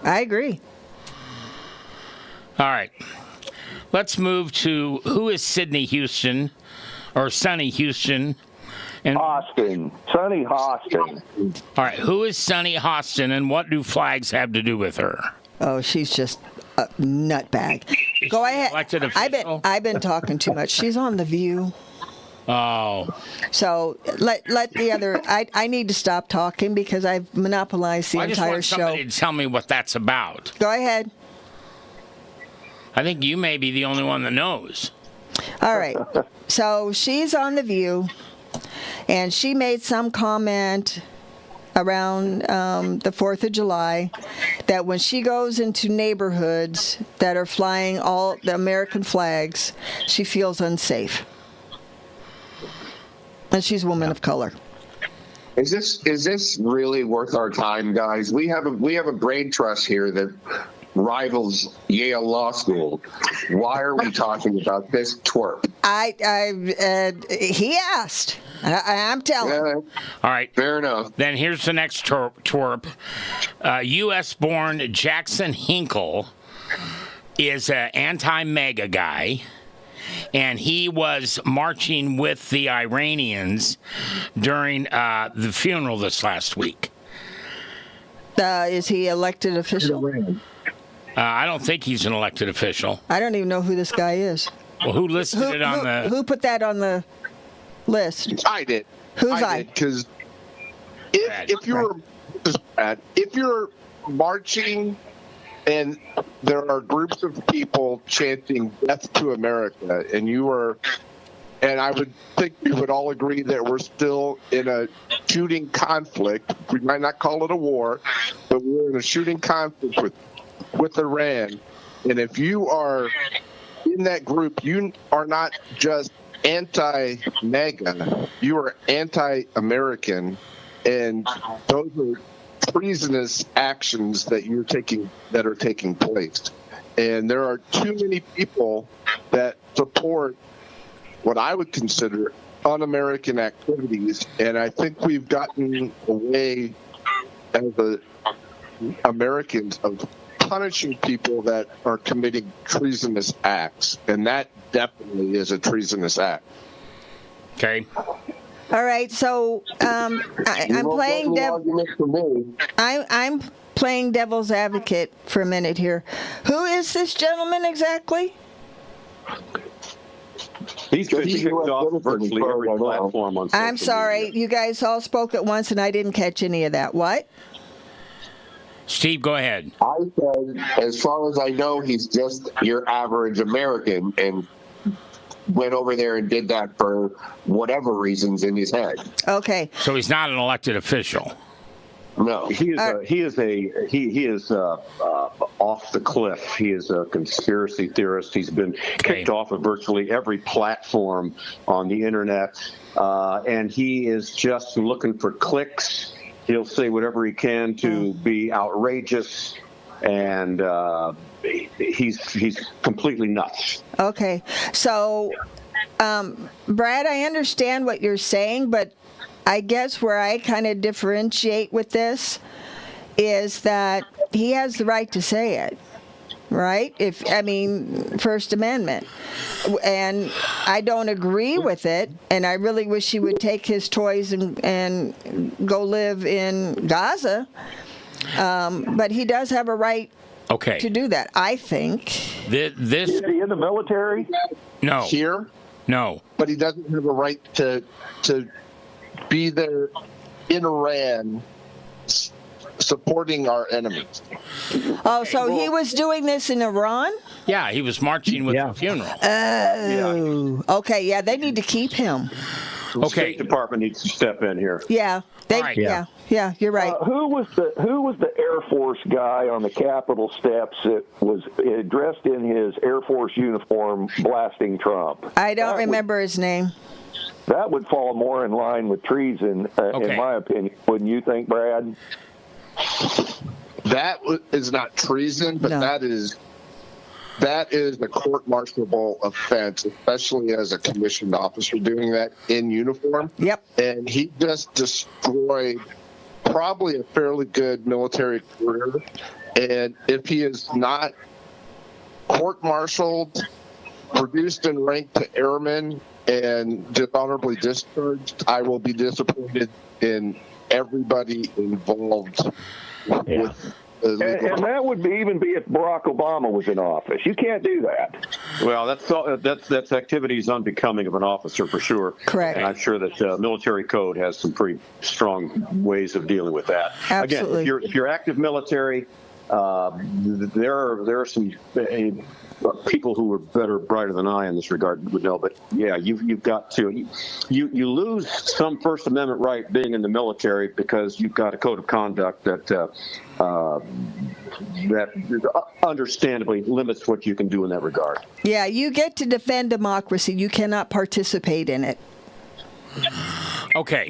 I agree. All right. Let's move to who is Sydney Houston or Sonny Houston? And Hostin. Sonny Hostin. all right, who is Sonny Hostin and what do flags have to do with her? Oh, she's just a nutbag. Go ahead. Elected official? I've been talking too much. She's on The View. Oh. So let the other. I need to stop talking because I've monopolized the I just entire want show. somebody to tell me what that's about. Go ahead. I think you may be the only one that knows. All right. So she's on The View, and she made some comment around the 4th of July that when she goes into neighborhoods that are flying all the American flags, she feels unsafe. And she's a woman of color. Is this really worth our time, guys? We have a brain trust here that rivals Yale Law School. Why are we talking about this twerp? He asked. I'm telling. Yeah, All right. fair enough. Then here's the next twerp. U.S.-born Jackson Hinkle is an anti-MAGA guy, and he was marching with the Iranians during the funeral this last week. Is he elected official? I don't think he's an elected official. I don't even know who this guy is. Well, who listed it on the... Who put that on the list? I did. Who's I? Because if you're marching and there are groups of people chanting "Death to America," and I would think we would all agree that we're still in a shooting conflict. We might not call it a war, but we're in a shooting conflict with Iran. And if you are in that group, you are not just anti-MAGA, you are anti-American, and those are treasonous actions that are taking place. And there are too many people that support what I would consider un-American activities, and I think we've gotten away as Americans of punishing people that are committing treasonous acts, and that definitely is a treasonous act. Okay. All right, so I'm playing I'm playing devil's advocate for a minute here. Who is this gentleman exactly? He's been kicked off virtually every platform on social I'm sorry, media. you guys all spoke at once and I didn't catch any of that. What? Steve, go ahead. I said, as far as I know, he's just your average American and went over there and did that for whatever reasons in his head. Okay. So he's not an elected official. No. He is off the cliff. He is a conspiracy theorist. He's been kicked off of virtually every platform on the internet, and he is just looking for clicks. He'll say whatever he can to be outrageous, and he's completely nuts. Okay. So, Brad, I understand what you're saying, but I guess where I kind of differentiate with this is that he has the right to say it. right? First Amendment. And I don't agree with it, and I really wish he would take his toys and go live in Gaza. But he does have a right to do that, I think. Is he in the military? No. Here? No. But he doesn't have a right to be there in Iran supporting our enemies. Oh, so he was doing this in Iran? Yeah, he was marching with the funeral. Oh, okay. Yeah, they need to keep him. The State Department needs to step in here. Yeah, yeah, you're right. Who was the Air Force guy on the Capitol steps that was dressed in his Air Force uniform blasting Trump? I don't remember his name. That would fall more in line with treason, in my opinion. Wouldn't you think, Brad? That is not treason, but that is a court-martialable offense, especially as a commissioned officer doing that in uniform. Yep. And he just destroyed probably a fairly good military career. And if he is not court-martialed, reduced in rank to airman, and dishonorably discharged, I will be disappointed in everybody involved with. And that would even be if Barack Obama was in office. You can't do that. Well, that's activities unbecoming of an officer for sure. Correct. And I'm sure that military code has some pretty strong ways of dealing with that. Absolutely. Again, if you're active military, there are some people who are brighter than I in this regard would know. But yeah, you've got to you lose some First Amendment right being in the military because you've got a code of conduct that understandably limits what you can do in that regard. Yeah, you get to defend democracy. You cannot participate in it. Okay.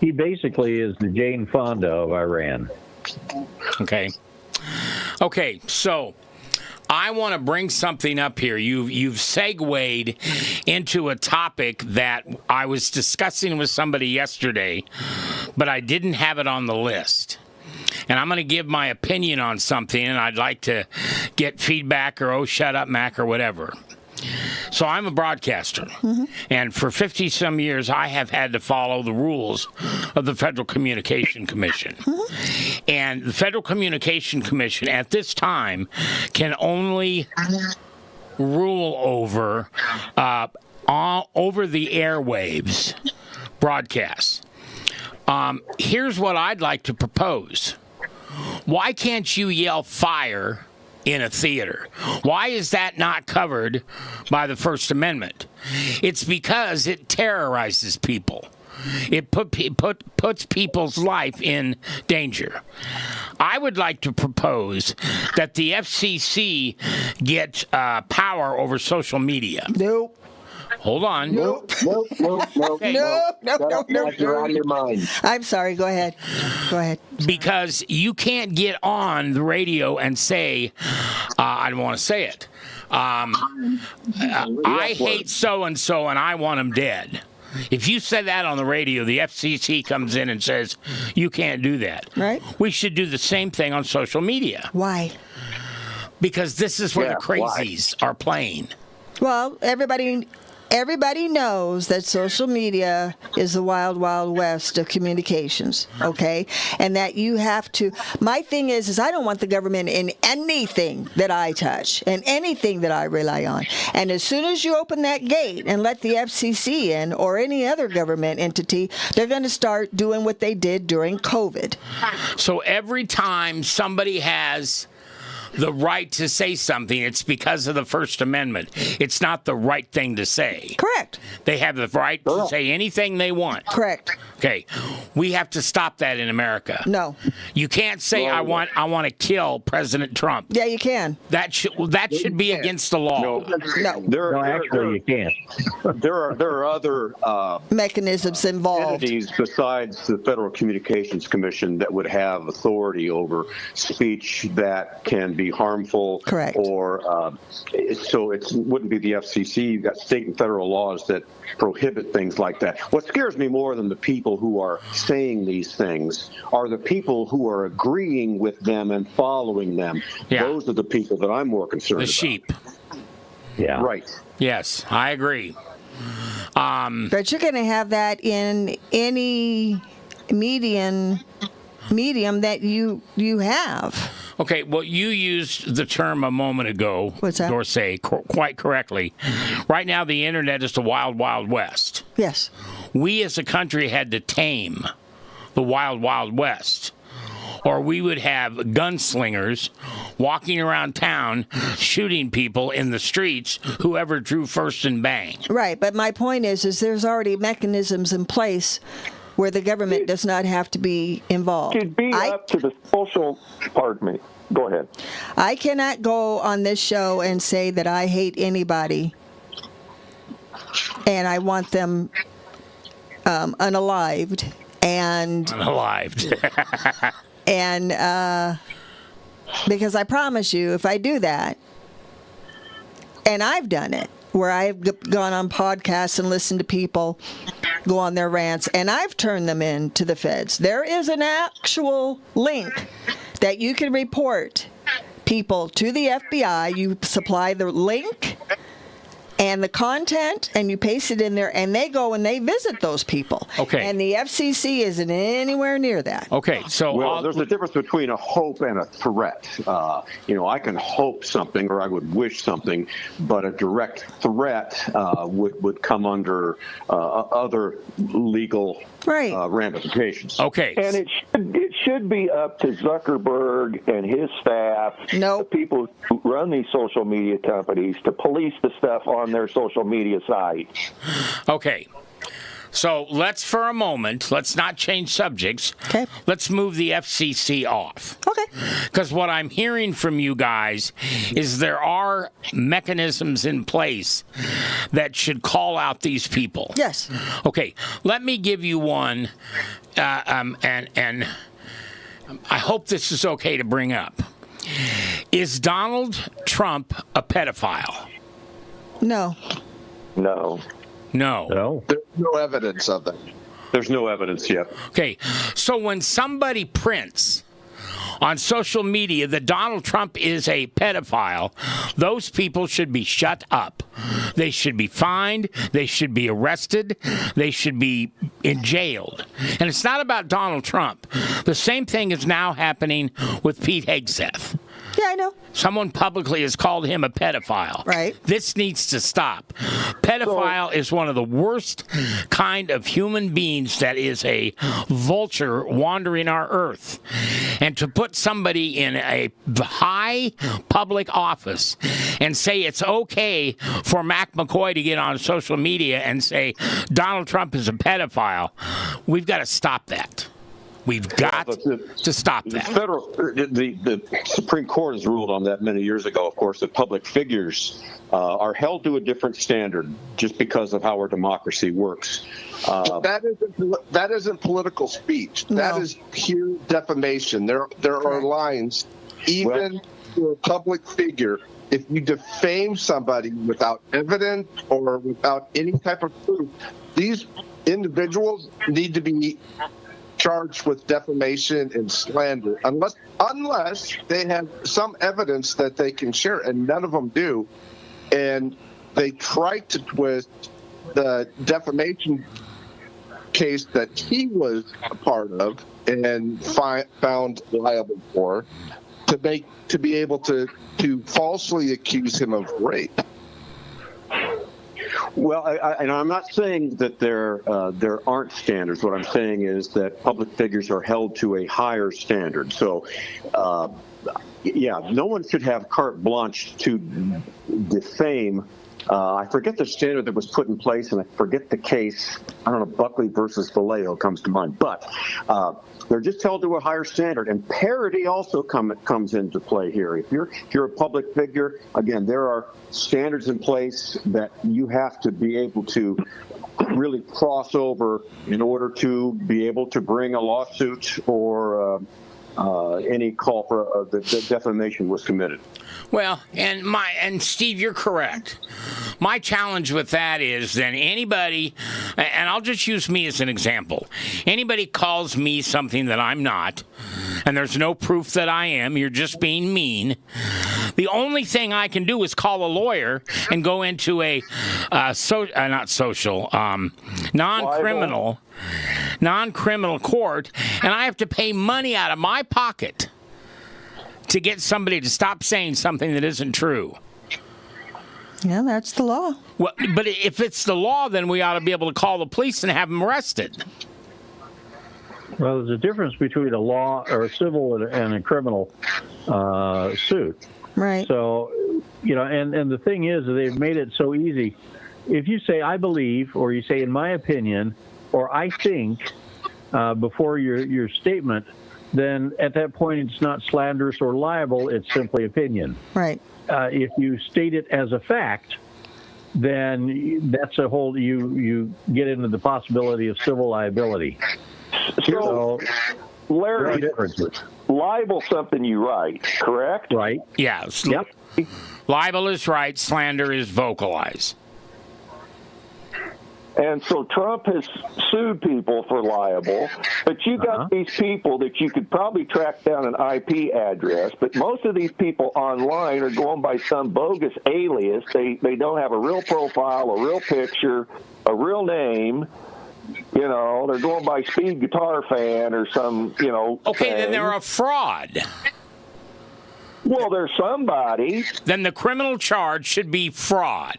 He basically is the Jane Fonda of Iran. Okay, so I want to bring something up here. You've segued into a topic that I was discussing with somebody yesterday, but I didn't have it on the list. And I'm going to give my opinion on something, and I'd like to get feedback or, oh, shut up, Mac, or whatever. So I'm a broadcaster, and for 50-some years, I have had to follow the rules of the Federal Communication Commission. And the Federal Communication Commission at this time can only rule over the airwaves broadcasts. Here's what I'd like to propose. Why can't you yell fire in a theater? Why is that not covered by the First Amendment? It's because it terrorizes people. It puts people's life in danger. I would like to propose that the FCC get power over social media. Nope. Hold on. Nope. Okay. No. You're out of your mind. I'm sorry. Go ahead. Because you can't get on the radio and say, I don't want to say it. I hate so-and-so and I want them dead. If you say that on the radio, the FCC comes in and says, you can't do that. Right. We should do the same thing on social media. Why? Because this is where the crazies are playing. Well, everybody knows that social media is the wild, wild west of communications, okay? And that you have to... My thing is I don't want the government in anything that I touch and anything that I rely on. And as soon as you open that gate and let the FCC in or any other government entity, they're going to start doing what they did during COVID. So every time somebody has the right to say something, it's because of the First Amendment. It's not the right thing to say. Correct. They have the right to say anything they want. Correct. Okay, we have to stop that in America. No. You can't say I want to kill President Trump. Yeah, you can. That should be against the law. No. Actually, you can't. There are other mechanisms involved. entities besides the Federal Communications Commission that would have authority over speech that can be be harmful. Correct. Or so it wouldn't be the FCC. You've got state and federal laws that prohibit things like that. What scares me more than the people who are saying these things are the people who are agreeing with them and following them. Yeah. Those are the people that I'm more concerned about. The sheep. Yeah. Right. Yes, I agree. But you're going to have that in any medium that you have. Okay, well, you used the term a moment ago, What's that? Dorsey, quite correctly. Right now, the internet is the wild, wild west. Yes. We as a country had to tame the wild, wild west, or we would have gunslingers walking around town shooting people in the streets, whoever drew first and bang. Right, but my point is there's already mechanisms in place where the government does not have to be involved. It'd be up to the social. Pardon me. Go ahead. I cannot go on this show and say that I hate anybody and I want them unalived and because I promise you, if I do that, and I've done it, where I've gone on podcasts and listened to people go on their rants, and I've turned them in to the feds. There is an actual link that you can report people to the FBI. You supply the link and the content, and you paste it in there, and they go and they visit those people. Okay. And the FCC isn't anywhere near that. Okay, so... Well, there's a difference between a hope and a threat. I can hope something or I would wish something, but a direct threat would come under other legal ramifications. Okay. And it should be up to Zuckerberg and his staff, the people who run these social media companies, to police the stuff on their social media site. Okay. So let's, for a moment, let's not change subjects. Okay. Let's move the FCC off. Okay. Because what I'm hearing from you guys is there are mechanisms in place that should call out these people. Yes. Okay. Let me give you one, and I hope this is okay to bring up. Is Donald Trump a pedophile? No. No. No. There's no evidence of that. There's no evidence yet. Okay, so when somebody prints on social media that Donald Trump is a pedophile, those people should be shut up. They should be fined. They should be arrested. They should be jailed. And it's not about Donald Trump. The same thing is now happening with Pete Hegseth. Yeah, I know. Someone publicly has called him a pedophile. Right. This needs to stop. Pedophile is one of the worst kind of human beings that is a vulture wandering our earth. And to put somebody in a high public office and say it's okay for Mac McCoy to get on social media and say Donald Trump is a pedophile, we've got to stop that. We've got to stop that. The Supreme Court has ruled on that many years ago, of course, that public figures are held to a different standard just because of how our democracy works. That isn't political speech. No. That is pure defamation. There are lines, even for a public figure. If you defame somebody without evidence or without any type of proof, these individuals need to be charged with defamation and slander unless they have some evidence that they can share, and none of them do. And they try to twist the defamation case that he was a part of and found liable for to be able to falsely accuse him of rape. Well, I'm not saying that there aren't standards. What I'm saying is that public figures are held to a higher standard. So, no one should have carte blanche to defame. I forget the standard that was put in place, and I forget the case. I don't know, Buckley versus Vallejo comes to mind. But they're just held to a higher standard, and parity also comes into play here. If you're a public figure, again, there are standards in place that you have to be able to really cross over in order to be able to bring a lawsuit or any call for the defamation was committed. Well, and Steve, you're correct. My challenge with that is then anybody, and I'll just use me as an example. Anybody calls me something that I'm not, and there's no proof that I am, you're just being mean. The only thing I can do is call a lawyer and go into a non-criminal court, and I have to pay money out of my pocket to get somebody to stop saying something that isn't true. Yeah, that's the law. Well, but if it's the law, then we ought to be able to call the police and have them arrested. Well, there's a difference between a law or a civil and a criminal suit. Right. So, and the thing is, they've made it so easy. If you say, I believe, or you say, in my opinion, or I think, before your statement, then at that point it's not slanderous or libel, it's simply opinion. Right. If you state it as a fact, then that's a whole, you get into the possibility of civil liability. So, Larry, libel something you write, correct? Right. Yeah. Yep. Libel is right, slander is vocalize. And so Trump has sued people for libel, but you got these people that you could probably track down an IP address, but most of these people online are going by some bogus alias. They don't have a real profile, a real picture, a real name. They're going by Speed Guitar Fan or some, Okay, thing. then they're a fraud. Well, they're somebody. Then the criminal charge should be fraud.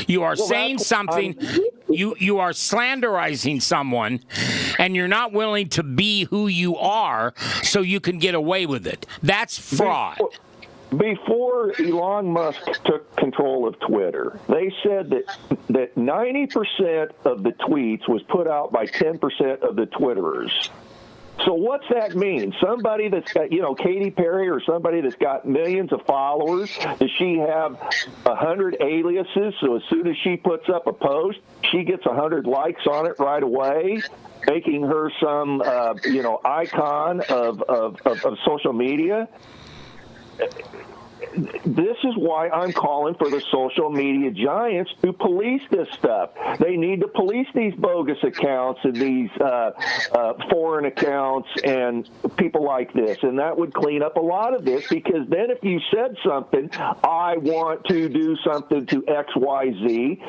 You are saying something, you are slanderizing someone, and you're not willing to be who you are so you can get away with it. That's fraud. Before Elon Musk took control of Twitter, they said that 90% of the tweets was put out by 10% of the Twitterers. So what's that mean? Somebody that's got, Katy Perry or somebody that's got millions of followers, does she have 100 aliases? So as soon as she puts up a post, she gets 100 likes on it right away, making her some, icon of social media? This is why I'm calling for the social media giants to police this stuff. They need to police these bogus accounts and these foreign accounts and people like this. And that would clean up a lot of this, because then if you said something, I want to do something to X, Y, Z,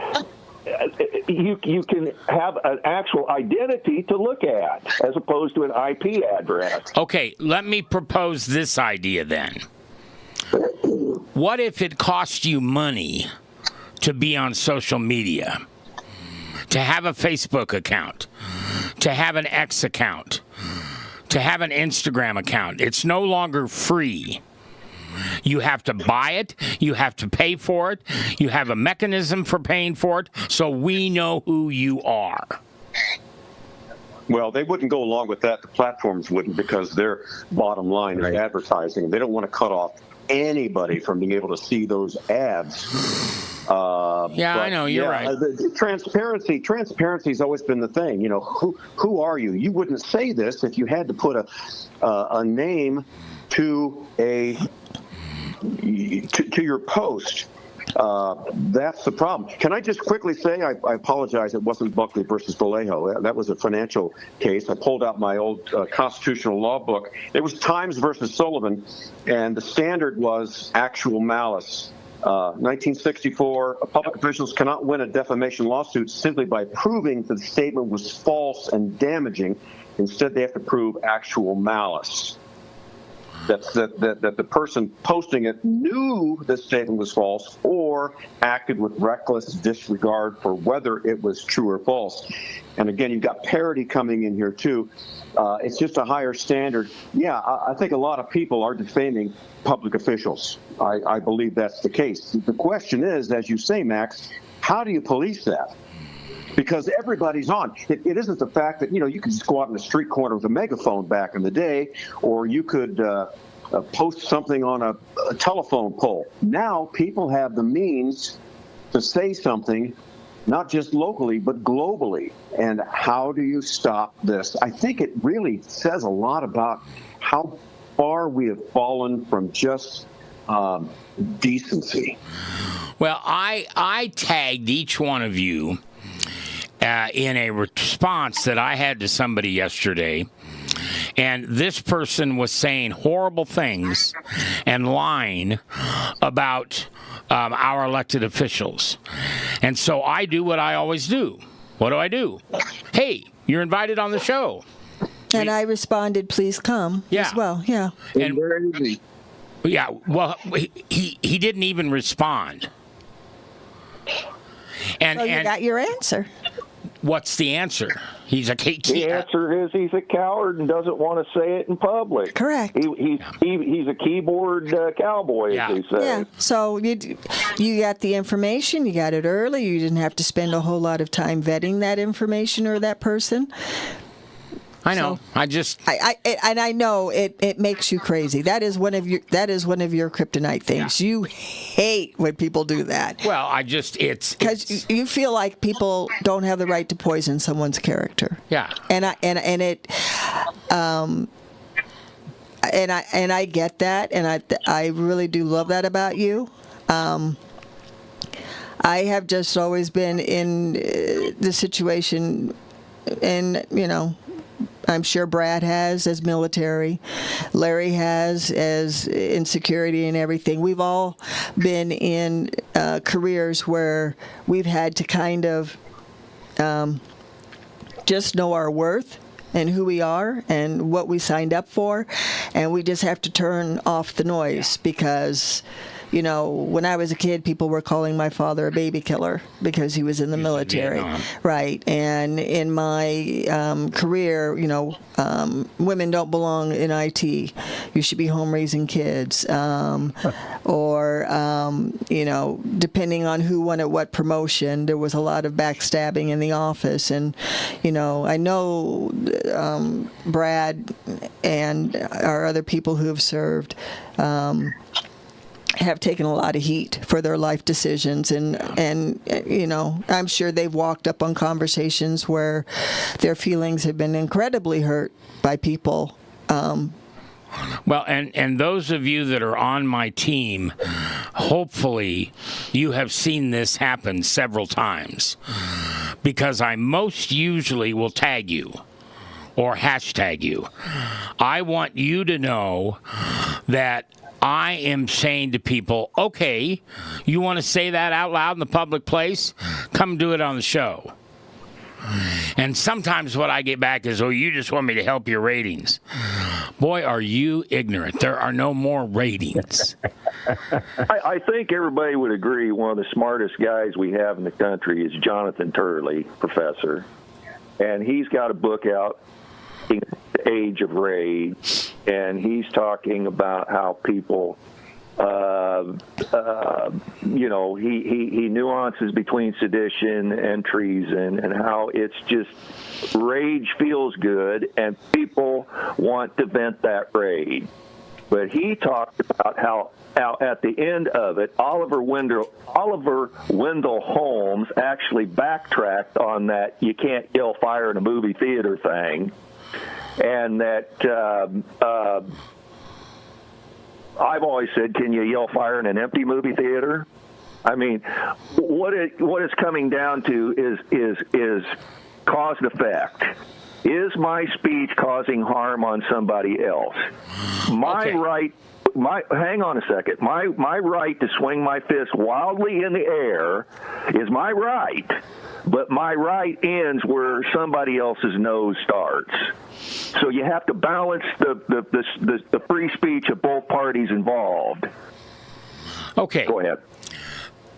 you can have an actual identity to look at as opposed to an IP address. Okay, let me propose this idea then. What if it cost you money to be on social media, to have a Facebook account, to have an X account, to have an Instagram account? It's no longer free. You have to buy it. You have to pay for it. You have a mechanism for paying for it, so we know who you are. Well, they wouldn't go along with that. The platforms wouldn't, because their bottom line is advertising. They don't want to cut off anybody from being able to see those ads. I know, you're right. Transparency has always been the thing. Who are you? You wouldn't say this if you had to put a name to your post. That's the problem. Can I just quickly say, I apologize, it wasn't Buckley versus Vallejo. That was a financial case. I pulled out my old constitutional law book. It was Times versus Sullivan, and the standard was actual malice. 1964, public officials cannot win a defamation lawsuit simply by proving that the statement was false and damaging. Instead, they have to prove actual malice. That the person posting it knew the statement was false or acted with reckless disregard for whether it was true or false. And again, you've got parity coming in here too. It's just a higher standard. Yeah, I think a lot of people are defaming public officials. I believe that's the case. The question is, as you say, Max, how do you police that? Because everybody's on. It isn't the fact that, you could just go out in the street corner with a megaphone back in the day, or you could post something on a telephone pole. Now people have the means to say something not just locally, but globally. And how do you stop this? I think it really says a lot about how far we have fallen from just decency. Well, I tagged each one of you in a response that I had to somebody yesterday. And this person was saying horrible things and lying about our elected officials. And so I do what I always do. What do? Hey, you're invited on the show. And I responded, please come as well. Yeah. And yeah, well, he didn't even respond. And so you got your answer. What's the answer? The answer is he's a coward and doesn't want to say it in public. Correct. He's a keyboard cowboy, as they say. Yeah. So you got the information. You got it early. You didn't have to spend a whole lot of time vetting that information or that person. I know. So, I know it makes you crazy. That is one of your kryptonite things. Yeah. You hate when people do that. Well, it's because you feel like people don't have the right to poison someone's character. Yeah. And I get that, and I really do love that about you. I have just always been in the situation, and I'm sure Brad has as military, Larry has as in security and everything. We've all been in careers where we've had to kind of just know our worth and who we are and what we signed up for, and we just have to turn off the noise because when I was a kid, people were calling my father a baby killer because he was in the military. Right. And in my career, women don't belong in IT. You should be home raising kids. Or, depending on who won at what promotion, there was a lot of backstabbing in the office. And, I know Brad and our other people who have served have taken a lot of heat for their life decisions, and I'm sure they've walked up on conversations where their feelings have been incredibly hurt by people. Well, and those of you that are on my team, hopefully you have seen this happen several times, because I most usually will tag you or hashtag you. I want you to know that I am saying to people, okay, you want to say that out loud in the public place? Come do it on the show. And sometimes what I get back is, oh, you just want me to help your ratings. Boy, are you ignorant. There are no more ratings. I think everybody would agree one of the smartest guys we have in the country is Jonathan Turley, professor. And he's got a book out, The Age of Rage, and he's talking about how people, he nuances between sedition and treason, and how it's just rage feels good, and people want to vent that rage. But he talked about how at the end of it, Oliver Wendell Holmes actually backtracked on that "you can't yell fire in a movie theater" thing. And that I've always said, can you yell fire in an empty movie theater? I mean, what it's coming down to is cause and effect. Is my speech causing harm on somebody else? Hang on a second. My right to swing my fist wildly in the air is my right, but my right ends where somebody else's nose starts. So you have to balance the free speech of both parties involved. Okay. Go ahead.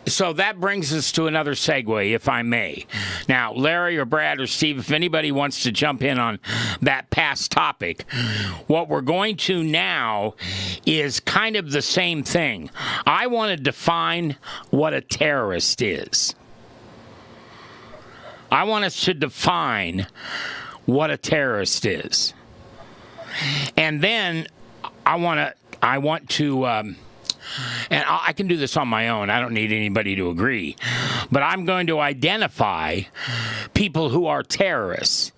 So that brings us to another segue, if I may. Now, Larry or Brad or Steve, if anybody wants to jump in on that past topic, what we're going to now is kind of the same thing. I want to define what a terrorist is. I want us to define what a terrorist is. And then I want to and I can do this on my own. I don't need anybody to agree. But I'm going to identify people who are terrorists.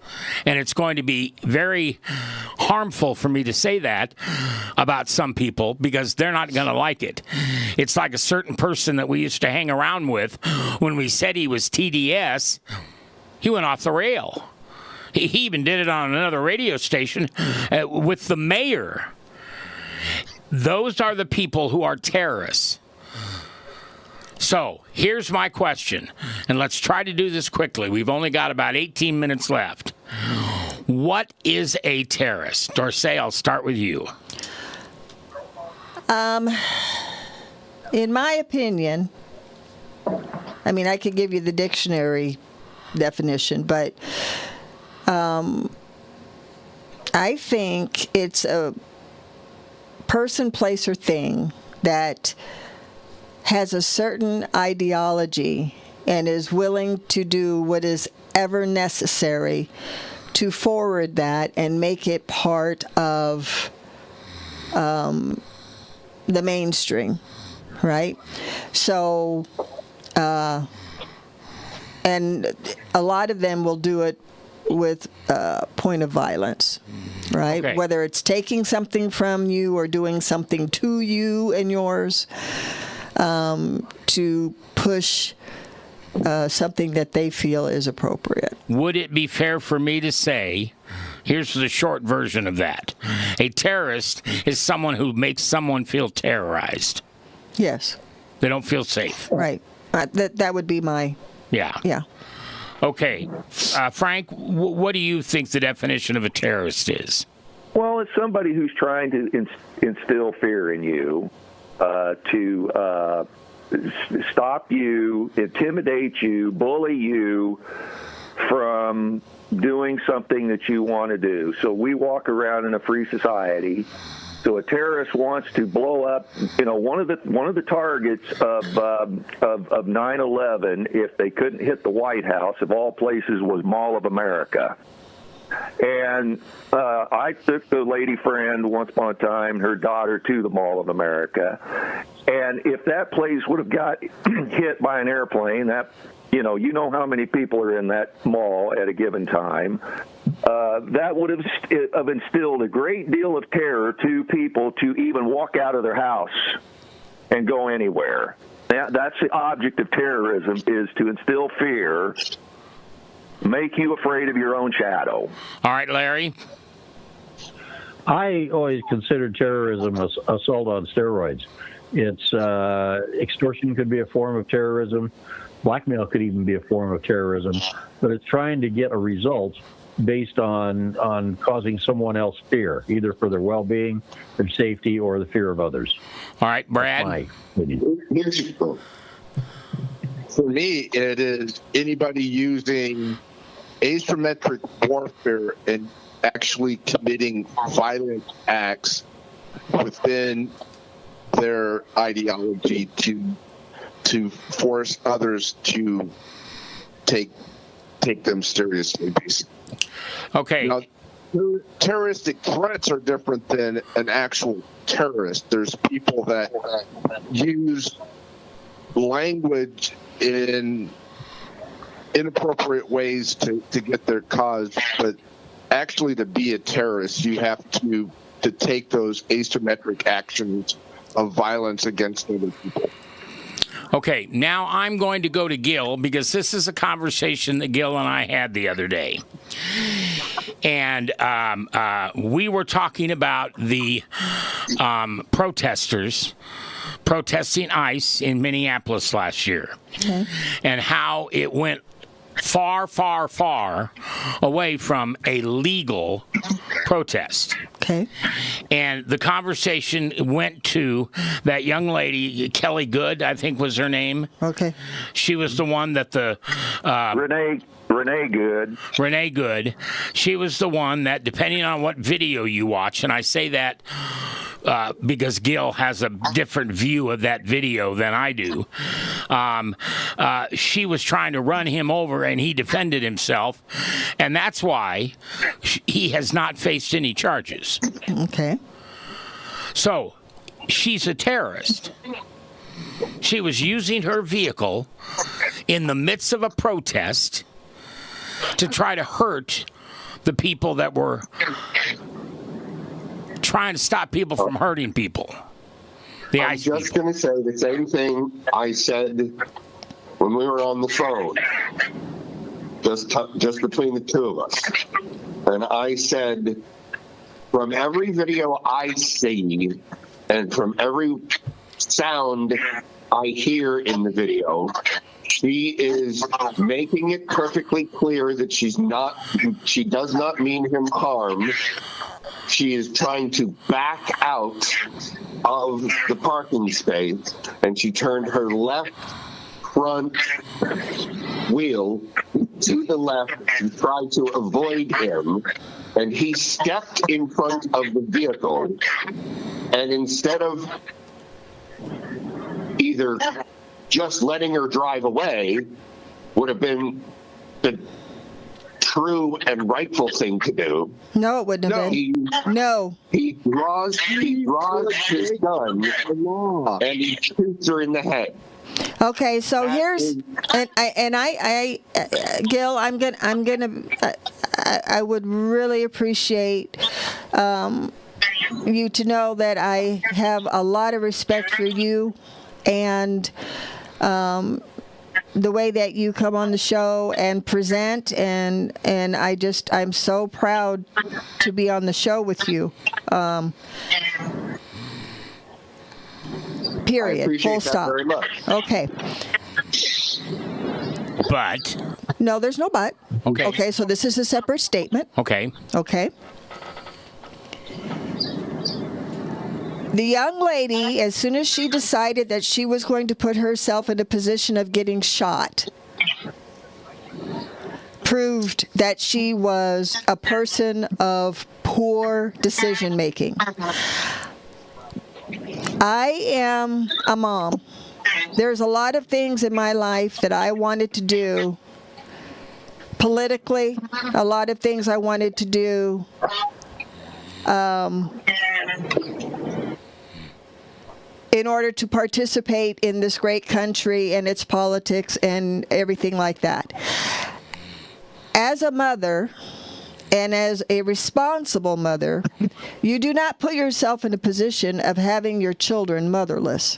And it's going to be very harmful for me to say that about some people because they're not going to like it. It's like a certain person that we used to hang around with when we said he was TDS. He went off the rail. He even did it on another radio station with the mayor. Those are the people who are terrorists. So here's my question, and let's try to do this quickly. We've only got about 18 minutes left. What is a terrorist? Dorsey, I'll start with you. In my opinion, I mean, I could give you the dictionary definition, but I think it's a person, place, or thing that has a certain ideology and is willing to do what is ever necessary to forward that and make it part of the mainstream, right? So, and a lot of them will do it with point of violence, right? Okay. Whether it's taking something from you or doing something to you and yours, to push something that they feel is appropriate. Would it be fair for me to say, here's the short version of that. A terrorist is someone who makes someone feel terrorized. Yes. They don't feel safe. Right. That would be my... Yeah. Yeah. Okay. Frank, what do you think the definition of a terrorist is? Well, it's somebody who's trying to instill fear in you, to stop you, intimidate you, bully you from doing something that you want to do. So we walk around in a free society. So a terrorist wants to blow up, one of the targets of 9/11, if they couldn't hit the White House, of all places, was Mall of America. And I took the lady friend once upon a time, her daughter, to the Mall of America. And if that place would have got hit by an airplane, that you know how many people are in that mall at a given time. That would have instilled a great deal of terror to people to even walk out of their house and go anywhere. That's the object of terrorism, is to instill fear, make you afraid of your own shadow. All right, Larry. I always considered terrorism assault on steroids. It's extortion could be a form of terrorism. Blackmail could even be a form of terrorism. But it's trying to get a result based on causing someone else fear, either for their well-being, their safety, or the fear of others. All right, Brad. That's my opinion. For me, it is anybody using asymmetric warfare and actually committing violent acts within their ideology to force others to take them seriously, basically. Okay. Now, terroristic threats are different than an actual terrorist. There's people that use language in inappropriate ways to get their cause, but actually to be a terrorist, you have to take those asymmetric actions of violence against other people. Okay, now I'm going to go to Gil because this is a conversation that Gil and I had the other day. And we were talking about the protesters protesting ICE in Minneapolis last year, and how it went far, far, far away from a legal protest. Okay. And the conversation went to that young lady, Kelly Good, I think was her name. Okay. She was the one that the... Renee Good. She was the one that, depending on what video you watch, and I say that because Gil has a different view of that video than I do, she was trying to run him over, and he defended himself, and that's why he has not faced any charges. Okay. So, she's a terrorist. She was using her vehicle in the midst of a protest to try to hurt the people that were trying to stop people from hurting people. I'm just going to say the same thing I said when we were on the phone, just between the two of us. And I said, from every video I see and from every sound I hear in the video, she is making it perfectly clear that she does not mean him harm. She is trying to back out of the parking space, and she turned her left front wheel to the left to try to avoid him, and he stepped in front of the vehicle, and instead of either just letting her drive away would have been the true and rightful thing to do. No, it wouldn't have been. No. He draws his gun and he shoots her in the head. Okay, so here's Gil, I would really appreciate you to know that I have a lot of respect for you and the way that you come on the show and present, and I'm so proud to be on the show with you. Period. Full stop. Very much. Okay. But no, there's no but. Okay. Okay, so this is a separate statement. Okay. Okay. The young lady, as soon as she decided that she was going to put herself in a position of getting shot, proved that she was a person of poor decision making. I am a mom. There's a lot of things in my life that I wanted to do politically, a lot of things I wanted to do in order to participate in this great country and its politics and everything like that. As a mother, and as a responsible mother, you do not put yourself in a position of having your children motherless.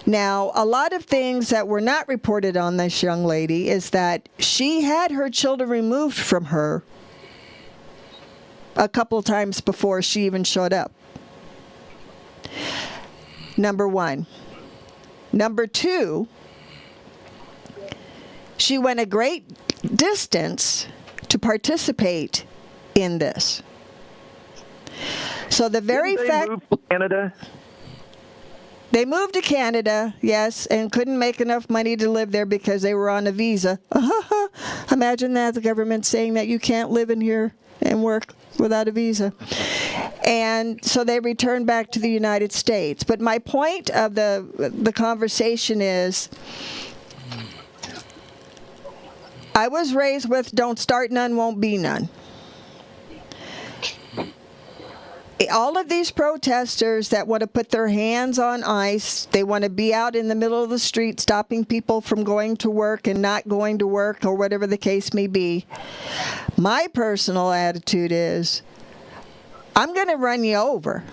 Now, a lot of things that were not reported on this young lady is that she had her children removed from her a couple of times before she even showed up. Number one. Number two, she went a great distance to participate in this. So the very fact... Didn't they move to Canada? They moved to Canada, yes, and couldn't make enough money to live there because they were on a visa. Imagine that, the government saying that you can't live in here and work without a visa. And so they returned back to the United States. But my point of the conversation is, I was raised with don't start none, won't be none. All of these protesters that want to put their hands on ICE, they want to be out in the middle of the street stopping people from going to work and not going to work or whatever the case may be. My personal attitude is, I'm going to run you over.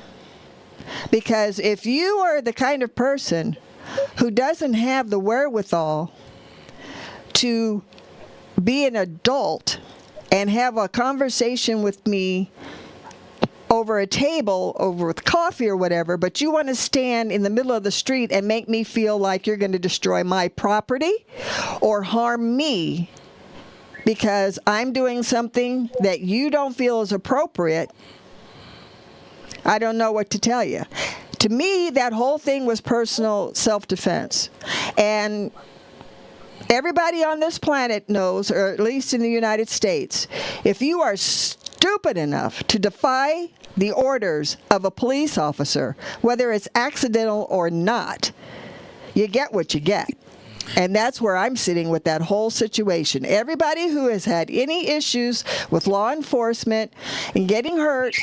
Because if you are the kind of person who doesn't have the wherewithal to be an adult and have a conversation with me over a table, over with coffee or whatever, but you want to stand in the middle of the street and make me feel like you're going to destroy my property or harm me because I'm doing something that you don't feel is appropriate, I don't know what to tell you. To me, that whole thing was personal self-defense. And everybody on this planet knows, or at least in the United States, if you are stupid enough to defy the orders of a police officer, whether it's accidental or not, you get what you get. And that's where I'm sitting with that whole situation. Everybody who has had any issues with law enforcement and getting hurt,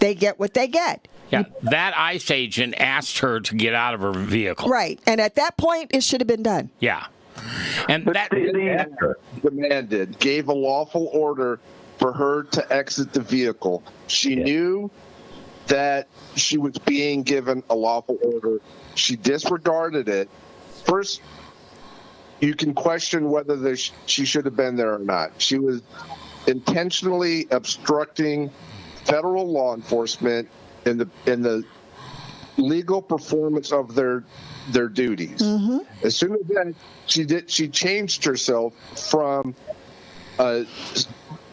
they get what they get. Yeah, that ICE agent asked her to get out of her vehicle. Right. And at that point, it should have been done. Yeah. And that demanded, gave a lawful order for her to exit the vehicle. She knew that she was being given a lawful order. She disregarded it. First, you can question whether she should have been there or not. She was intentionally obstructing federal law enforcement in the legal performance of their duties. Mm-hmm. As soon as that she changed herself from an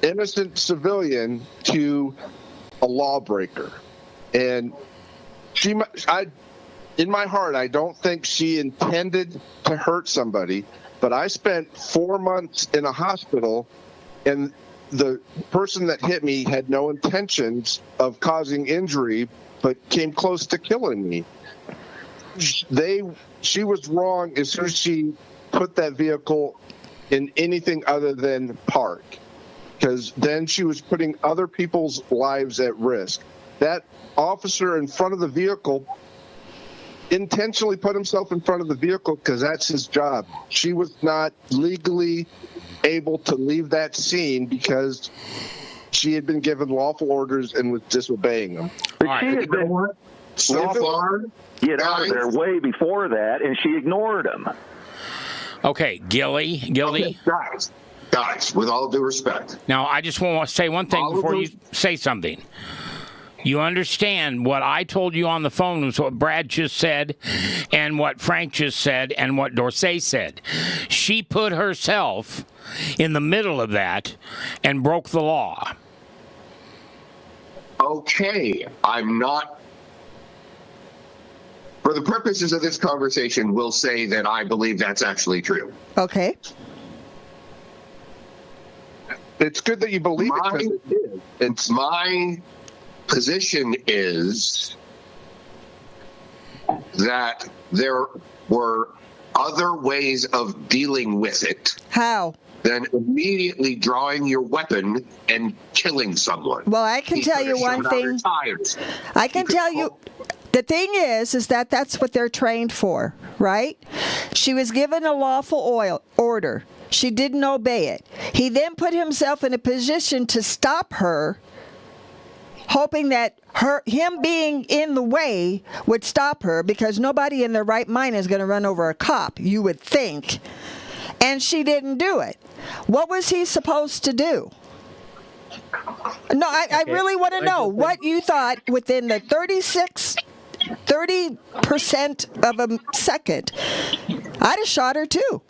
innocent civilian to a lawbreaker, and in my heart, I don't think she intended to hurt somebody, but I spent 4 months in a hospital, and the person that hit me had no intentions of causing injury, but came close to killing me. She was wrong as soon as she put that vehicle in anything other than park, because then she was putting other people's lives at risk. That officer in front of the vehicle intentionally put himself in front of the vehicle because that's his job. She was not legally able to leave that scene because she had been given lawful orders and was disobeying them. But she had been so far get out of there way before that, and she ignored him. Okay, Gilly. Okay, guys, with all due respect. Now, I just want to say one thing before you say something. You understand what I told you on the phone was what Brad just said and what Frank just said and what Dorsey said. She put herself in the middle of that and broke the law. Okay, I'm not. For the purposes of this conversation, we'll say that I believe that's actually true. Okay. It's good that you believe it. It's my position is that there were other ways of dealing with it. How? Than immediately drawing your weapon and killing someone. Well, I can tell you one thing. I can tell you. The thing is that that's what they're trained for, right? She was given a lawful order. She didn't obey it. He then put himself in a position to stop her, hoping that him being in the way would stop her, because nobody in their right mind is going to run over a cop, you would think. And she didn't do it. What was he supposed to do? No, I really want to know what you thought within the 30% of a second. I'd have shot her too.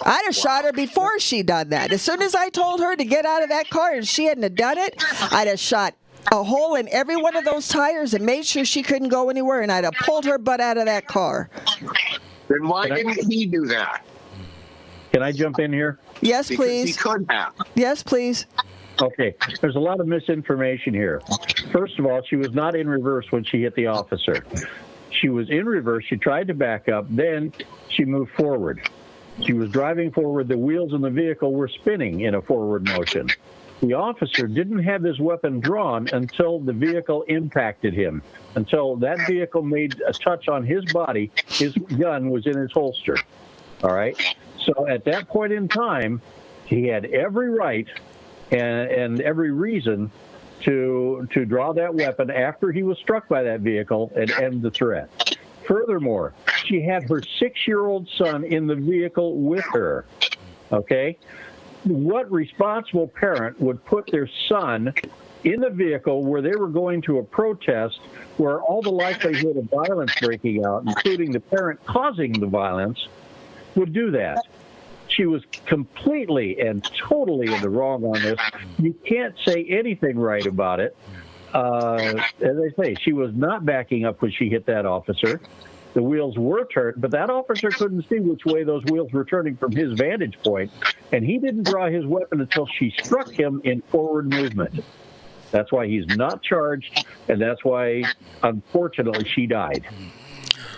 I'd have shot her before she done that. As soon as I told her to get out of that car and she hadn't have done it, I'd have shot a hole in every one of those tires and made sure she couldn't go anywhere, and I'd have pulled her butt out of that car. Then why didn't he do that? Can I jump in here? Yes, please. Because he could have. Yes, please. Okay, there's a lot of misinformation here. First of all, she was not in reverse when she hit the officer. She was in reverse. She tried to back up. Then she moved forward. She was driving forward. The wheels in the vehicle were spinning in a forward motion. The officer didn't have his weapon drawn until the vehicle impacted him. Until that vehicle made a touch on his body, his gun was in his holster. All right? So at that point in time, he had every right and every reason to draw that weapon after he was struck by that vehicle and end the threat. Furthermore, she had her 6-year-old son in the vehicle with her. Okay? What responsible parent would put their son in the vehicle where they were going to a protest where all the likelihood of violence breaking out, including the parent causing the violence, would do that? She was completely and totally in the wrong on this. You can't say anything right about it. As I say, she was not backing up when she hit that officer. The wheels were turned, but that officer couldn't see which way those wheels were turning from his vantage point, and he didn't draw his weapon until she struck him in forward movement. That's why he's not charged, and that's why, unfortunately, she died.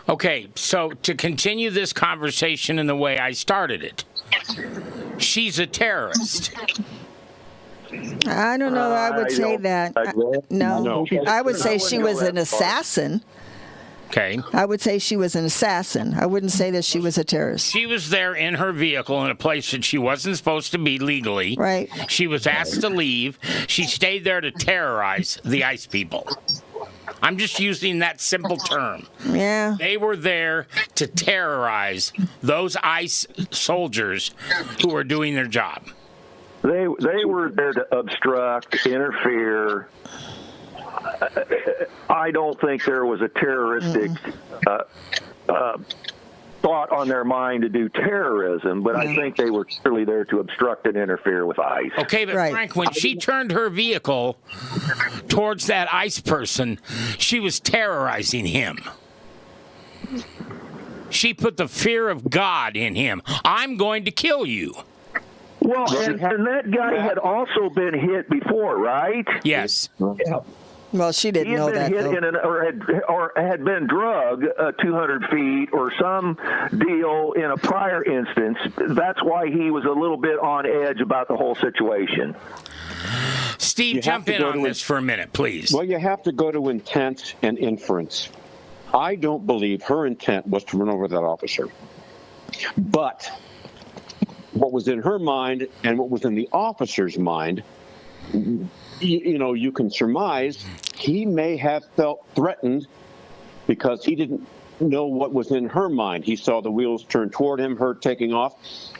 Okay, so to continue this conversation in the way I started it, she's a terrorist. I don't know. I would say that. No, I would say she was an assassin. Okay. I would say she was an assassin. I wouldn't say that she was a terrorist. She was there in her vehicle in a place that she wasn't supposed to be legally. Right. She was asked to leave. She stayed there to terrorize the ICE people. I'm just using that simple term. Yeah. They were there to terrorize those ICE soldiers who were doing their job. They were there to obstruct, interfere. I don't think there was a terroristic thought on their mind to do terrorism, but I think they were clearly there to obstruct and interfere with ICE. Okay, but Frank, when she turned her vehicle towards that ICE person, she was terrorizing him. She put the fear of God in him. I'm going to kill you. Well, and that guy had also been hit before, right? Yes. Yeah. Well, she didn't know that, though. Or had been drugged 200 feet or some deal in a prior instance. That's why he was a little bit on edge about the whole situation. Steve, jump in on this for a minute, please. Well, you have to go to intent and inference. I don't believe her intent was to run over that officer. But what was in her mind and what was in the officer's mind, you can surmise he may have felt threatened because he didn't know what was in her mind. He saw the wheels turn toward him, her taking off.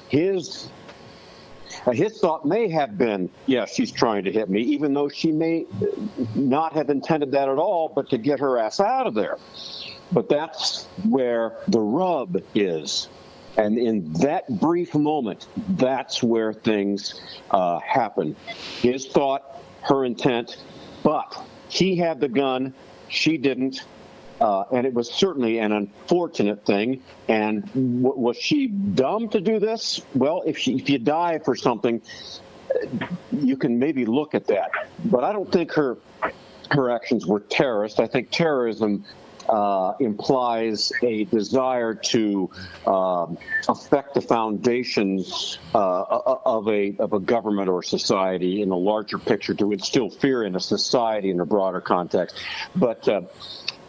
His thought may have been, yes, she's trying to hit me, even though she may not have intended that at all, but to get her ass out of there. But that's where the rub is. And in that brief moment, that's where things happen. His thought, her intent, but he had the gun, she didn't, and it was certainly an unfortunate thing. And was she dumb to do this? Well, if you die for something, you can maybe look at that. But I don't think her actions were terrorist. I think terrorism implies a desire to affect the foundations of a government or society in a larger picture, to instill fear in a society in a broader context. But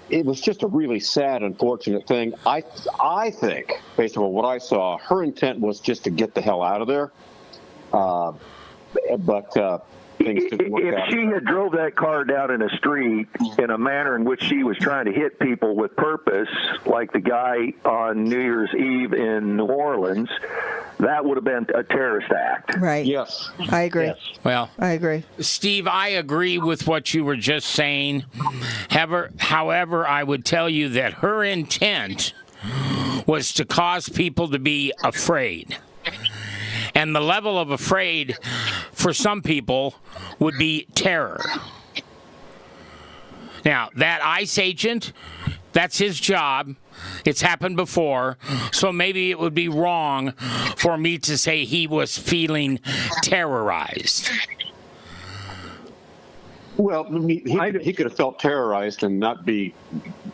it was just a really sad, unfortunate thing. I think, based on what I saw, her intent was just to get the hell out of there. But if she had drove that car down in a street in a manner in which she was trying to hit people with purpose, like the guy on New Year's Eve in New Orleans, that would have been a terrorist act. Right. Yes. I agree. Yes. Well, I agree. Steve, I agree with what you were just saying. However, I would tell you that her intent was to cause people to be afraid. And the level of afraid for some people would be terror. Now, that ICE agent, that's his job. It's happened before. So maybe it would be wrong for me to say he was feeling terrorized. Well, he could have felt terrorized and not be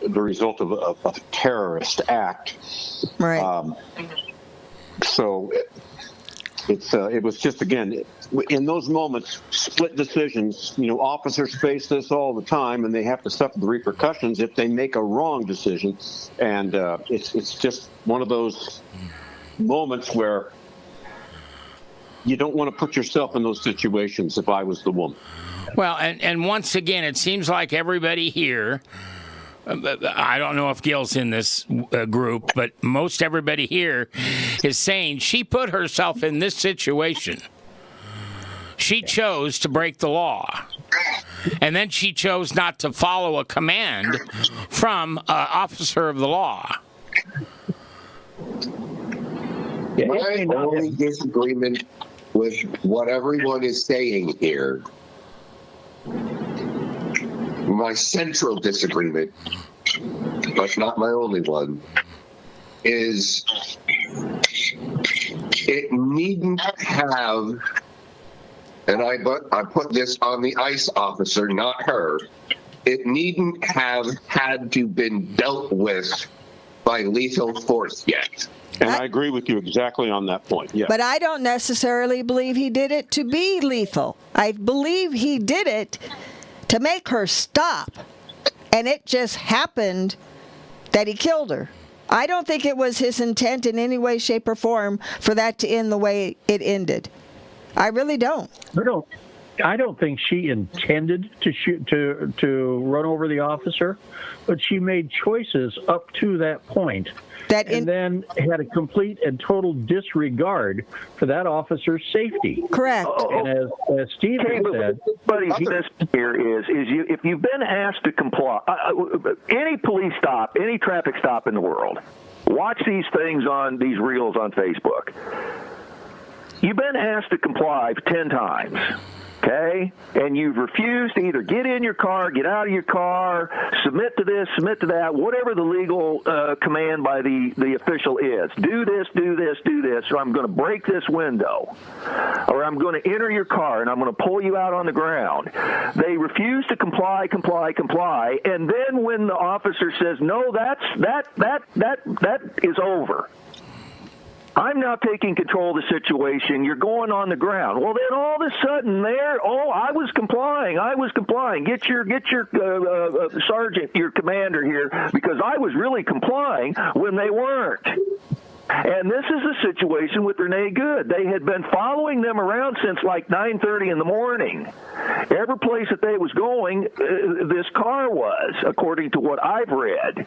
the result of a terrorist act. Right. So it was just, again, in those moments, split decisions. Officers face this all the time, and they have to suffer the repercussions if they make a wrong decision. And it's just one of those moments where you don't want to put yourself in those situations if I was the woman. Well, and once again, it seems like everybody here, I don't know if Gil's in this group, but most everybody here is saying she put herself in this situation. She chose to break the law. And then she chose not to follow a command from an officer of the law. My only disagreement with what everyone is saying here, my central disagreement, but not my only one, is it needn't have, and I put this on the ICE officer, not her, it needn't have had to been dealt with by lethal force yet. And I agree with you exactly on that point. Yeah. But I don't necessarily believe he did it to be lethal. I believe he did it to make her stop. And it just happened that he killed her. I don't think it was his intent in any way, shape, or form for that to end the way it ended. I really don't. I don't think she intended to shoot to run over the officer, but she made choices up to that point, and then had a complete and total disregard for that officer's safety. Correct. And as Steve said, buddy, this here is if you've been asked to comply, any police stop, any traffic stop in the world, watch these things on these reels on Facebook. You've been asked to comply 10 times. Okay, and you've refused to either get in your car, get out of your car, submit to this, submit to that, whatever the legal command by the official is. Do this, do this, do this, or I'm going to break this window, or I'm going to enter your car and I'm going to pull you out on the ground. They refuse to comply, and then when the officer says no, that is over. I'm now taking control of the situation. You're going on the ground. Well, then all of a sudden I was complying. Get your sergeant, your commander here, because I was really complying when they weren't. And this is the situation with Renee Good. They had been following them around since like 9:30 in the morning. Every place that they was going, this car was, according to what I've read.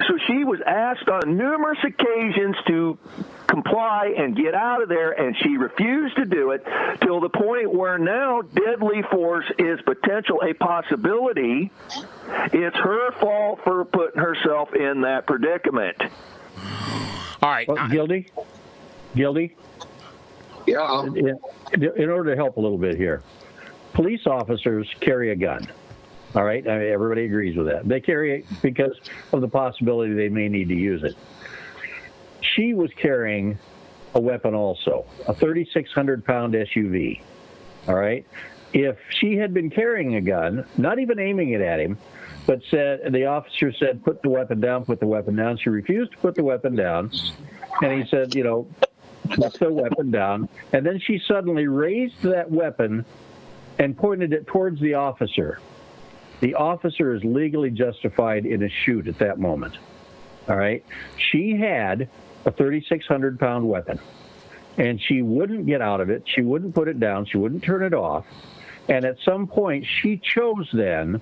So she was asked on numerous occasions to comply and get out of there, and she refused to do it till the point where now deadly force is a possibility. It's her fault for putting herself in that predicament. All right. Well, Gildy? Yeah. In order to help a little bit here, police officers carry a gun. All right? I mean, everybody agrees with that. They carry it because of the possibility they may need to use it. She was carrying a weapon also, a 3,600-pound SUV. All right? If she had been carrying a gun, not even aiming it at him, but the officer said, put the weapon down, put the weapon down. She refused to put the weapon down. And he said, put the weapon down. And then she suddenly raised that weapon and pointed it towards the officer. The officer is legally justified in a shoot at that moment. All right? She had a 3,600-pound weapon. And she wouldn't get out of it. She wouldn't put it down. She wouldn't turn it off. And at some point, she chose then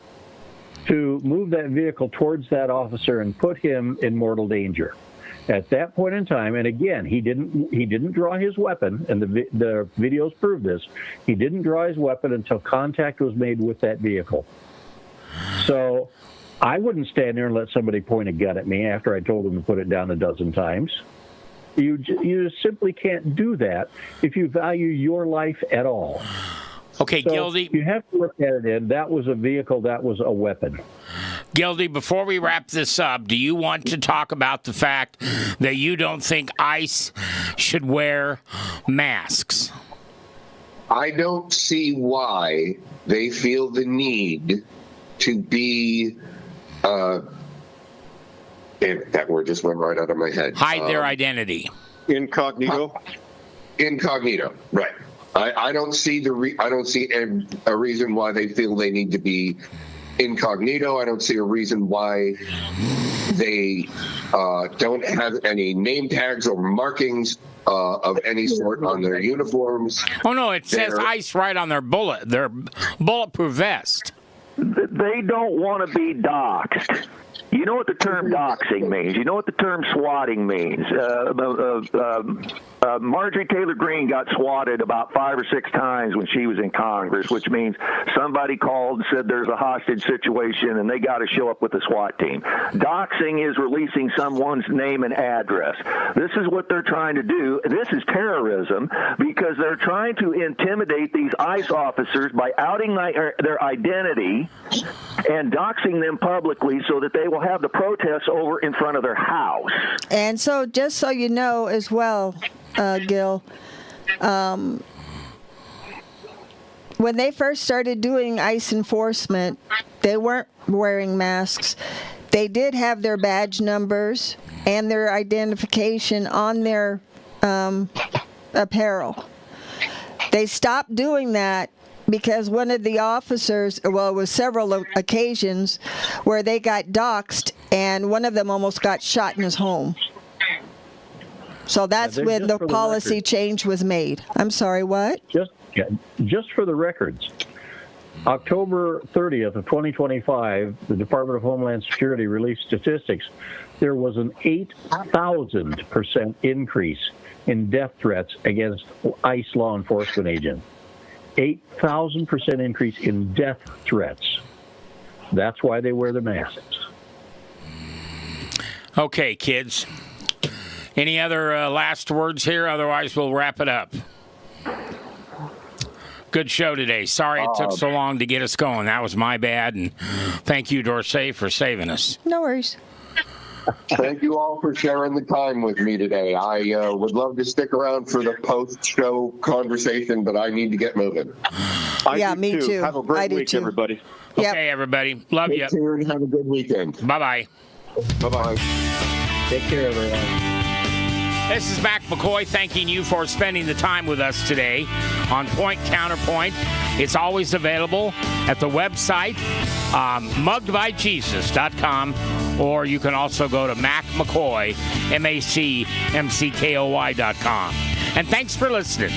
to move that vehicle towards that officer and put him in mortal danger. At that point in time, and again, he didn't draw his weapon, and the videos prove this. He didn't draw his weapon until contact was made with that vehicle. So I wouldn't stand there and let somebody point a gun at me after I told them to put it down a dozen times. You just simply can't do that if you value your life at all. Okay, so Gildy. You have to look at it in that was a vehicle, that was a weapon. Gildy, before we wrap this up, do you want to talk about the fact that you don't think ICE should wear masks? I don't see why they feel the need to be, that word just went right out of my head. Hide their identity. Incognito? Incognito, right. I don't see a reason why they feel they need to be incognito. I don't see a reason why they don't have any name tags or markings of any sort on their uniforms. Oh no, it says ICE right on their bulletproof vest. They don't want to be doxxed. You know what the term doxing means. You know what the term swatting means. Marjorie Taylor Greene got swatted about 5 or 6 times when she was in Congress, which means somebody called and said there's a hostage situation and they got to show up with the SWAT team. Doxing is releasing someone's name and address. This is what they're trying to do. This is terrorism because they're trying to intimidate these ICE officers by outing their identity and doxing them publicly so that they will have the protests over in front of their house. And so just so you know as well, Gil, when they first started doing ICE enforcement, they weren't wearing masks. they did have their badge numbers and their identification on their apparel. They stopped doing that because one of the officers, well, it was several occasions where they got doxxed, and one of them almost got shot in his home. So that's when the policy change was made. I'm sorry, what? Just for the records. October 30th of 2025, the Department of Homeland Security released statistics. There was an 8,000% increase in death threats against ICE law enforcement agents. 8,000% increase in death threats. That's why they wear the masks. Okay, kids. Any other last words here? Otherwise, we'll wrap it up. Good show today. Sorry it took so long to get us going. That was my bad. And thank you, Dorsey, for saving us. No worries. Thank you all for sharing the time with me today. I would love to stick around for the post-show conversation, but I need to get moving. Me too. Have a great week, everybody. Yep. Okay, everybody. Love you. Take care and have a good weekend. Bye-bye. Bye-bye. Take care, everyone. This is Mac McCoy thanking you for spending the time with us today on Point Counterpoint. It's always available at the website, muggedbyjesus.com, or you can also go to Mac McCoy, MacMcKoy.com. And thanks for listening.